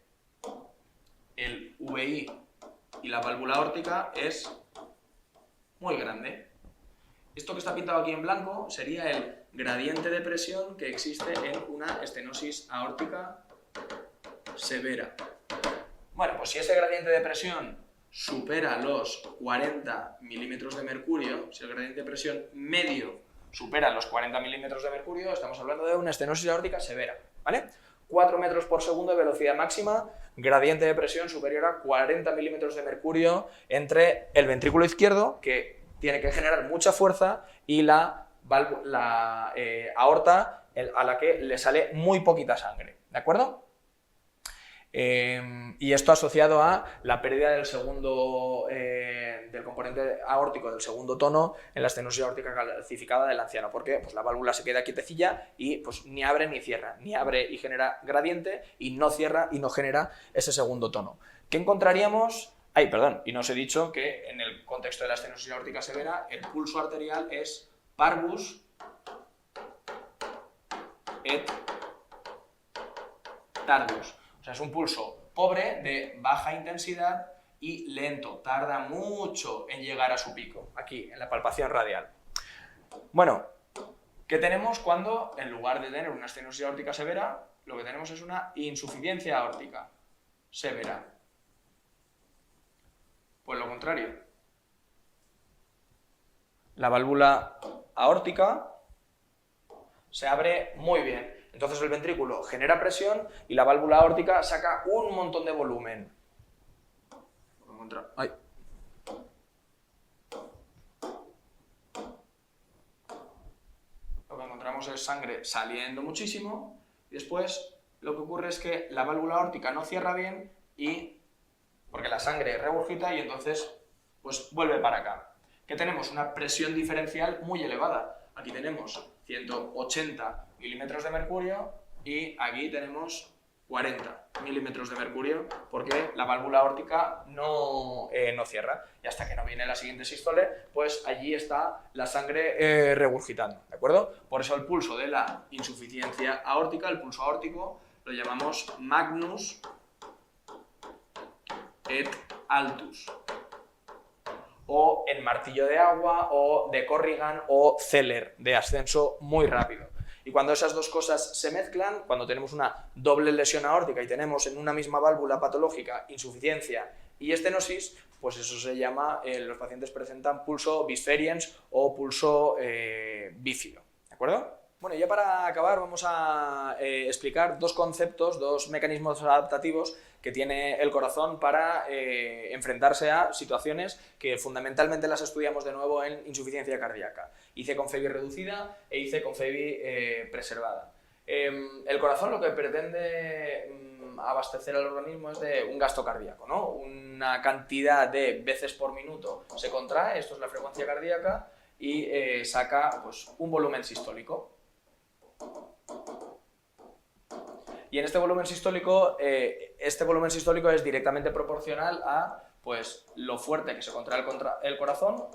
el VI y la válvula aórtica es muy grande. Esto que está pintado aquí en blanco sería el gradiente de presión que existe en una estenosis aórtica severa. Bueno, pues si ese gradiente de presión supera los 40 milímetros de mercurio, si el gradiente de presión medio supera los 40 milímetros de mercurio, estamos hablando de una estenosis aórtica severa, ¿vale? 4 metros por segundo de velocidad máxima, gradiente de presión superior a 40 milímetros de mercurio entre el ventrículo izquierdo, que tiene que generar mucha fuerza, y la aorta, a la que le sale muy poquita sangre, ¿de acuerdo? Y esto asociado a la pérdida del del componente aórtico del segundo tono en la estenosis aórtica calcificada del anciano. ¿Por qué? Pues la válvula se queda quietecilla y pues ni abre ni cierra. Ni abre y genera gradiente, y no cierra y no genera ese segundo tono. ¿Qué encontraríamos? Y no os he dicho que en el contexto de la estenosis aórtica severa el pulso arterial es parvus et tardus. O sea, es un pulso pobre, de baja intensidad y lento. Tarda mucho en llegar a su pico, aquí, en la palpación radial. Bueno, ¿qué tenemos cuando, en lugar de tener una estenosis aórtica severa, lo que tenemos es una insuficiencia aórtica severa? Pues lo contrario. La válvula aórtica se abre muy bien. Entonces el ventrículo genera presión y la válvula aórtica saca un montón de volumen. Lo que encontramos es sangre saliendo muchísimo, y después lo que ocurre es que la válvula aórtica no cierra bien, porque la sangre regurgita, y entonces pues vuelve para acá. Que tenemos una presión diferencial muy elevada. Aquí tenemos 180 milímetros de mercurio y aquí tenemos 40 milímetros de mercurio, porque la válvula aórtica no cierra. Y hasta que no viene la siguiente sístole, pues allí está la sangre regurgitando, ¿de acuerdo? Por eso el pulso de la insuficiencia aórtica, el pulso aórtico, lo llamamos magnus et altus, o en martillo de agua, o de Corrigan, o Zeller, de ascenso muy rápido. Y cuando esas dos cosas se mezclan, cuando tenemos una doble lesión aórtica y tenemos en una misma válvula patológica insuficiencia y estenosis, pues eso se llama, los pacientes presentan pulso bisferiens o pulso bífido, ¿de acuerdo? Bueno, ya para acabar vamos a explicar dos conceptos, dos mecanismos adaptativos que tiene el corazón para enfrentarse a situaciones que fundamentalmente las estudiamos de nuevo en insuficiencia cardíaca. IC con FEBI reducida e IC con FEBI preservada. El corazón lo que pretende abastecer al organismo es de un gasto cardíaco, ¿no? Una cantidad de veces por minuto se contrae, esto es la frecuencia cardíaca, y saca pues, un volumen sistólico. Y en este volumen sistólico es directamente proporcional a pues, lo fuerte que se contrae el corazón,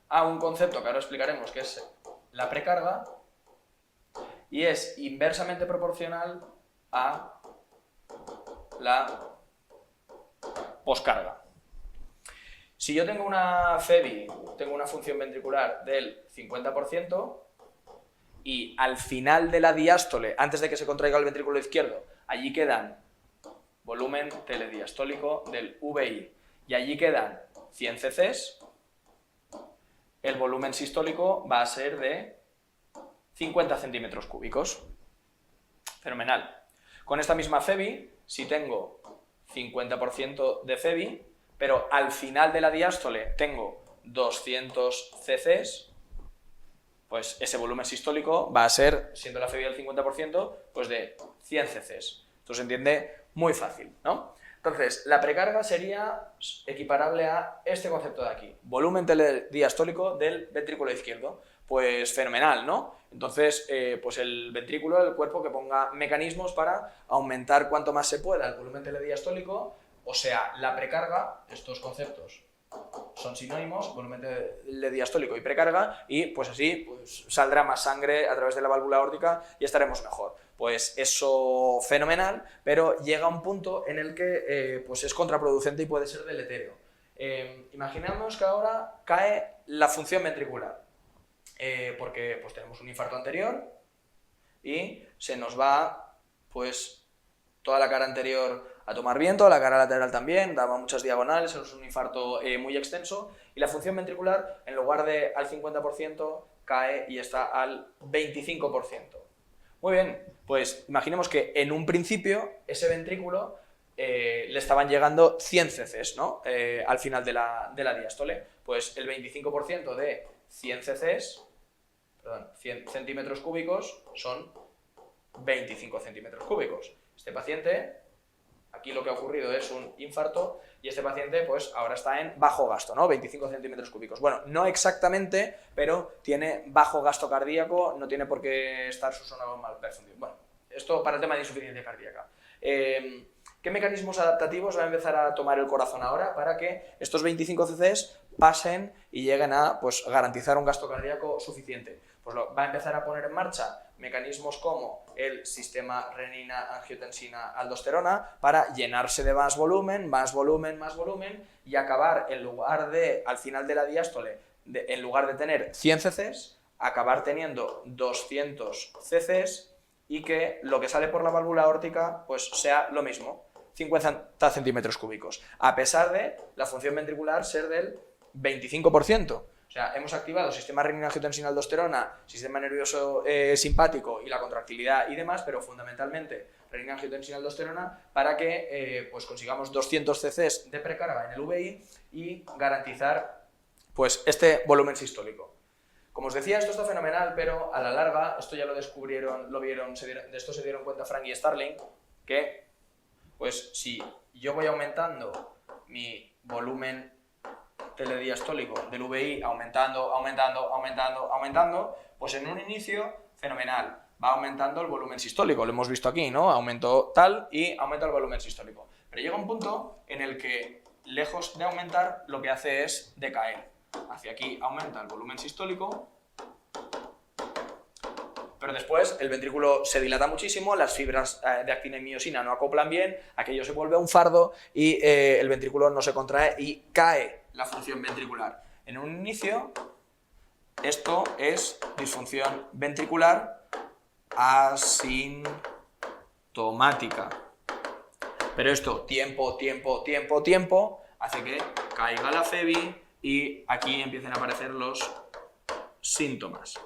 a un concepto que ahora explicaremos, que es la precarga, y es inversamente proporcional a la poscarga. Si yo tengo una FEBI, tengo una función ventricular del 50%, y al final de la diástole, antes de que se contraiga el ventrículo izquierdo, allí quedan volumen telediastólico del VI, y allí quedan 100 cc's, el volumen sistólico va a ser de 50 centímetros cúbicos. Fenomenal. Con esta misma FEBI, si tengo 50% de FEBI, pero al final de la diástole tengo 200 cc's, pues ese volumen sistólico va a ser, siendo la FEBI del 50%, pues de 100 cc's. Esto se entiende muy fácil, ¿no? Entonces, la precarga sería equiparable a este concepto de aquí, volumen telediastólico del ventrículo izquierdo. Pues fenomenal, ¿no? Entonces, pues el ventrículo, el cuerpo, que ponga mecanismos para aumentar cuanto más se pueda el volumen telediastólico, o sea, la precarga, estos conceptos son sinónimos, volumen telediastólico y precarga, y pues así pues, saldrá más sangre a través de la válvula aórtica y estaremos mejor. Pues eso fenomenal, pero llega un punto en el que pues es contraproducente y puede ser deletéreo. Imaginamos que ahora cae la función ventricular, porque pues tenemos un infarto anterior y se nos va pues toda la cara anterior a tomar viento, la cara lateral también, daba muchas diagonales, es un infarto muy extenso, y la función ventricular, en lugar de al 50%, cae y está al 25%. Muy bien, pues imaginemos que en un principio ese ventrículo le estaban llegando 100 cc, ¿no? Al final de la diástole. Pues el 25% de 100 cc, perdón, 100 centímetros cúbicos son 25 centímetros cúbicos. Este paciente, aquí lo que ha ocurrido es un infarto y este paciente pues ahora está en bajo gasto, ¿no? 25 centímetros cúbicos. Bueno, no exactamente, pero tiene bajo gasto cardíaco, no tiene por qué estar su zona mal perfundido. Bueno, esto para el tema de insuficiencia cardíaca. ¿Qué mecanismos adaptativos va a empezar a tomar el corazón ahora para que estos 25 cc pasen y lleguen a pues, garantizar un gasto cardíaco suficiente? Pues va a empezar a poner en marcha mecanismos como el sistema renina-angiotensina-aldosterona para llenarse de más volumen, y acabar, en lugar de, al final de la diástole, en lugar de tener 100 cc, acabar teniendo 200 cc y que lo que sale por la válvula aórtica pues sea lo mismo, 50 centímetros cúbicos, a pesar de la función ventricular ser del 25%. O sea, hemos activado sistema renina-angiotensina-aldosterona, sistema nervioso simpático y la contractilidad y demás, pero fundamentalmente renina-angiotensina-aldosterona para que pues consigamos 200 cc de precarga en el VI y garantizar pues este volumen sistólico. Como os decía, esto está fenomenal, pero a la larga, esto ya lo descubrieron, lo vieron, de esto se dieron cuenta Frank y Starling, que pues si yo voy aumentando mi volumen telediastólico del VI, aumentando, pues en un inicio, fenomenal, va aumentando el volumen sistólico, lo hemos visto aquí, ¿no? Aumento tal y aumenta el volumen sistólico. Pero llega un punto en el que, lejos de aumentar, lo que hace es decaer. Hacia aquí aumenta el volumen sistólico, pero después el ventrículo se dilata muchísimo, las fibras de actina y miosina no acoplan bien, aquello se vuelve un fardo y el ventrículo no se contrae y cae la función ventricular. En un inicio, esto es disfunción ventricular asintomática. Pero esto, tiempo, hace que caiga la FEBI y aquí empiecen a aparecer los síntomas.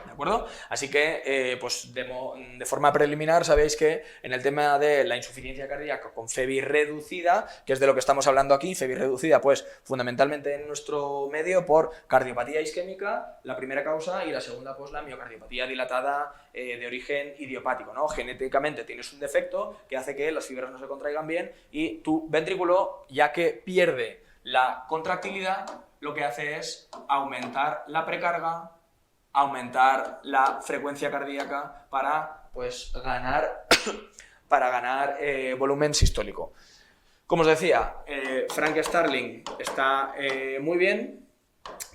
¿De acuerdo? Así que, pues de forma preliminar, sabéis que en el tema de la insuficiencia cardíaca con FEBI reducida, que es de lo que estamos hablando aquí, FEBI reducida, pues fundamentalmente en nuestro medio por cardiopatía isquémica, la primera causa, y la segunda, pues la miocardiopatía dilatada de origen idiopático, ¿no? Genéticamente tienes un defecto que hace que las fibras no se contraigan bien y tu ventrículo, ya que pierde la contractilidad, lo que hace es aumentar la precarga, aumentar la frecuencia cardíaca para pues, ganar volumen sistólico. Como os decía, Frank Starling está muy bien,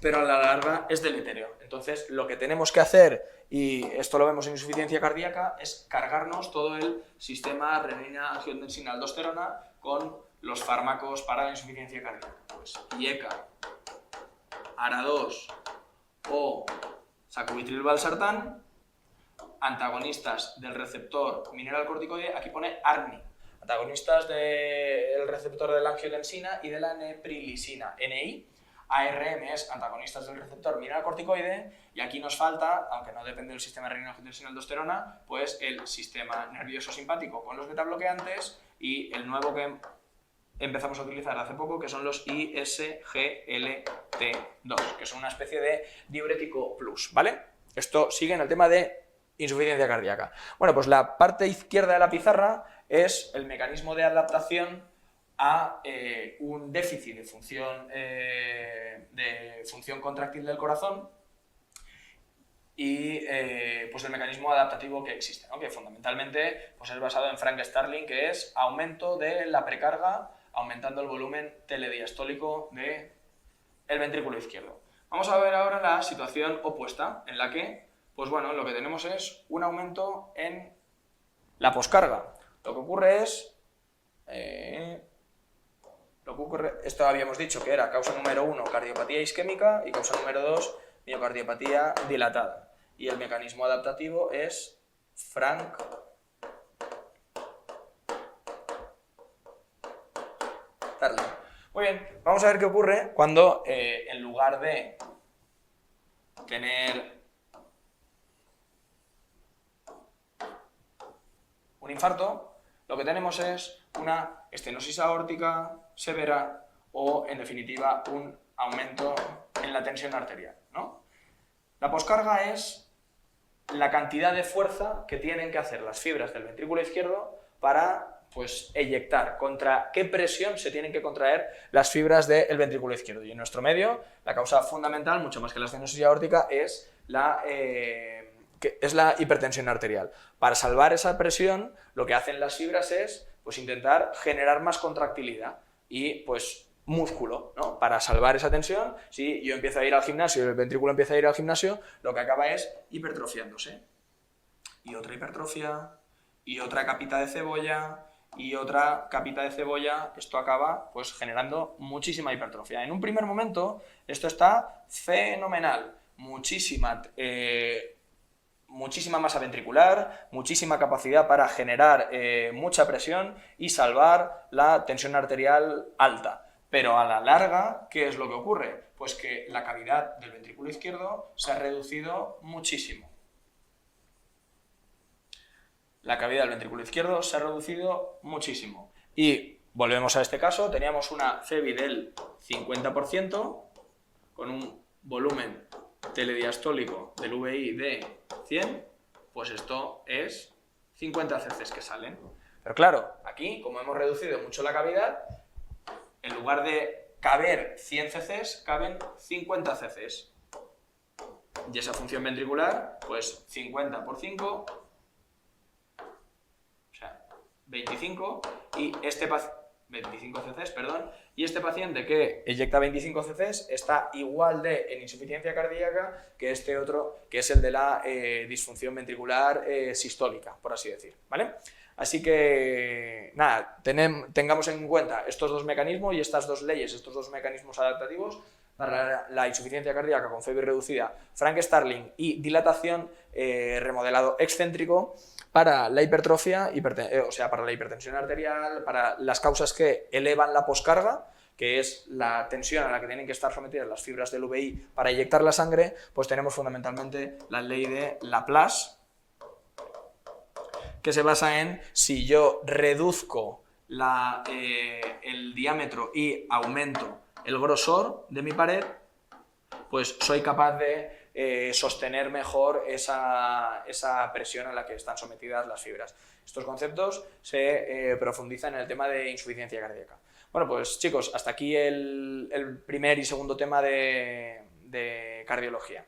pero a la larga es deletéreo. Entonces, lo que tenemos que hacer, y esto lo vemos en insuficiencia cardíaca, es cargarnos todo el sistema renina-angiotensina-aldosterona con los fármacos para la insuficiencia cardíaca. Pues IECA, ARA2 o sacubitril/valsartán, antagonistas del receptor mineralcorticoide, aquí pone ARNI, antagonistas del receptor de la angiotensina y de la neprilisina, NI. ARM es antagonistas del receptor mineralcorticoide, y aquí nos falta, aunque no depende del sistema renina-angiotensina-aldosterona, pues el sistema nervioso simpático con los betabloqueantes y el nuevo que empezamos a utilizar hace poco, que son los ISGLT2, que son una especie de diurético plus, ¿vale? Esto sigue en el tema de insuficiencia cardíaca. Bueno, pues la parte izquierda de la pizarra es el mecanismo de adaptación a un déficit de función contráctil del corazón y pues el mecanismo adaptativo que existe, ¿no? Que fundamentalmente pues es basado en Frank Starling, que es aumento de la precarga aumentando el volumen telediastólico de el ventrículo izquierdo. Vamos a ver ahora la situación opuesta, en la que, pues bueno, lo que tenemos es un aumento en la poscarga. Lo que ocurre es... esto habíamos dicho que era causa número 1, cardiopatía isquémica, y causa número 2, miocardiopatía dilatada. Y el mecanismo adaptativo es Frank Starling. Muy bien, vamos a ver qué ocurre cuando en lugar de tener un infarto, lo que tenemos es una estenosis aórtica severa o, en definitiva, un aumento en la tensión arterial, ¿no? La poscarga es la cantidad de fuerza que tienen que hacer las fibras del ventrículo izquierdo para, pues, eyectar. ¿Contra qué presión se tienen que contraer las fibras del ventrículo izquierdo? Y en nuestro medio, la causa fundamental, mucho más que la estenosis aórtica, es la hipertensión arterial. Para salvar esa presión, lo que hacen las fibras es, pues, intentar generar más contractilidad y, pues, músculo, ¿no? Para salvar esa tensión, si yo empiezo a ir al gimnasio y el ventrículo empieza a ir al gimnasio, lo que acaba es hipertrofiándose. Y otra hipertrofia, y otra capita de cebolla, y otra capita de cebolla, esto acaba, pues, generando muchísima hipertrofia. En un primer momento esto está fenomenal, muchísima masa ventricular, muchísima capacidad para generar mucha presión y salvar la tensión arterial alta. Pero a la larga, ¿qué es lo que ocurre? Pues que la cavidad del ventrículo izquierdo se ha reducido muchísimo. La cavidad del ventrículo izquierdo se ha reducido muchísimo. Y volvemos a este caso, teníamos una FEBI del 50% con un volumen telediastólico del VI de 100, pues esto es 50 cc que salen. Pero claro, aquí, como hemos reducido mucho la cavidad, en lugar de caber 100 cc, caben 50 cc. Y esa función ventricular, pues 50 por 5, o sea, 25, y 25 cc, perdón, y este paciente que eyecta 25 cc está igual en insuficiencia cardíaca que este otro, que es el de la disfunción ventricular sistólica, por así decir, ¿vale? Así que, nada, tengamos en cuenta estos dos mecanismos y estas dos leyes, estos dos mecanismos adaptativos para la insuficiencia cardíaca con FEBI reducida, Frank Starling, y dilatación, remodelado excéntrico, para la hipertrofia, o sea, para la hipertensión arterial, para las causas que elevan la poscarga, que es la tensión a la que tienen que estar sometidas las fibras del VI para eyectar la sangre, pues tenemos fundamentalmente la ley de Laplace, que se basa en si yo reduzco el diámetro y aumento el grosor de mi pared, pues soy capaz de sostener mejor esa presión a la que están sometidas las fibras. Estos conceptos se profundizan en el tema de insuficiencia cardíaca. Bueno, pues chicos, hasta aquí el primer y segundo tema de cardiología.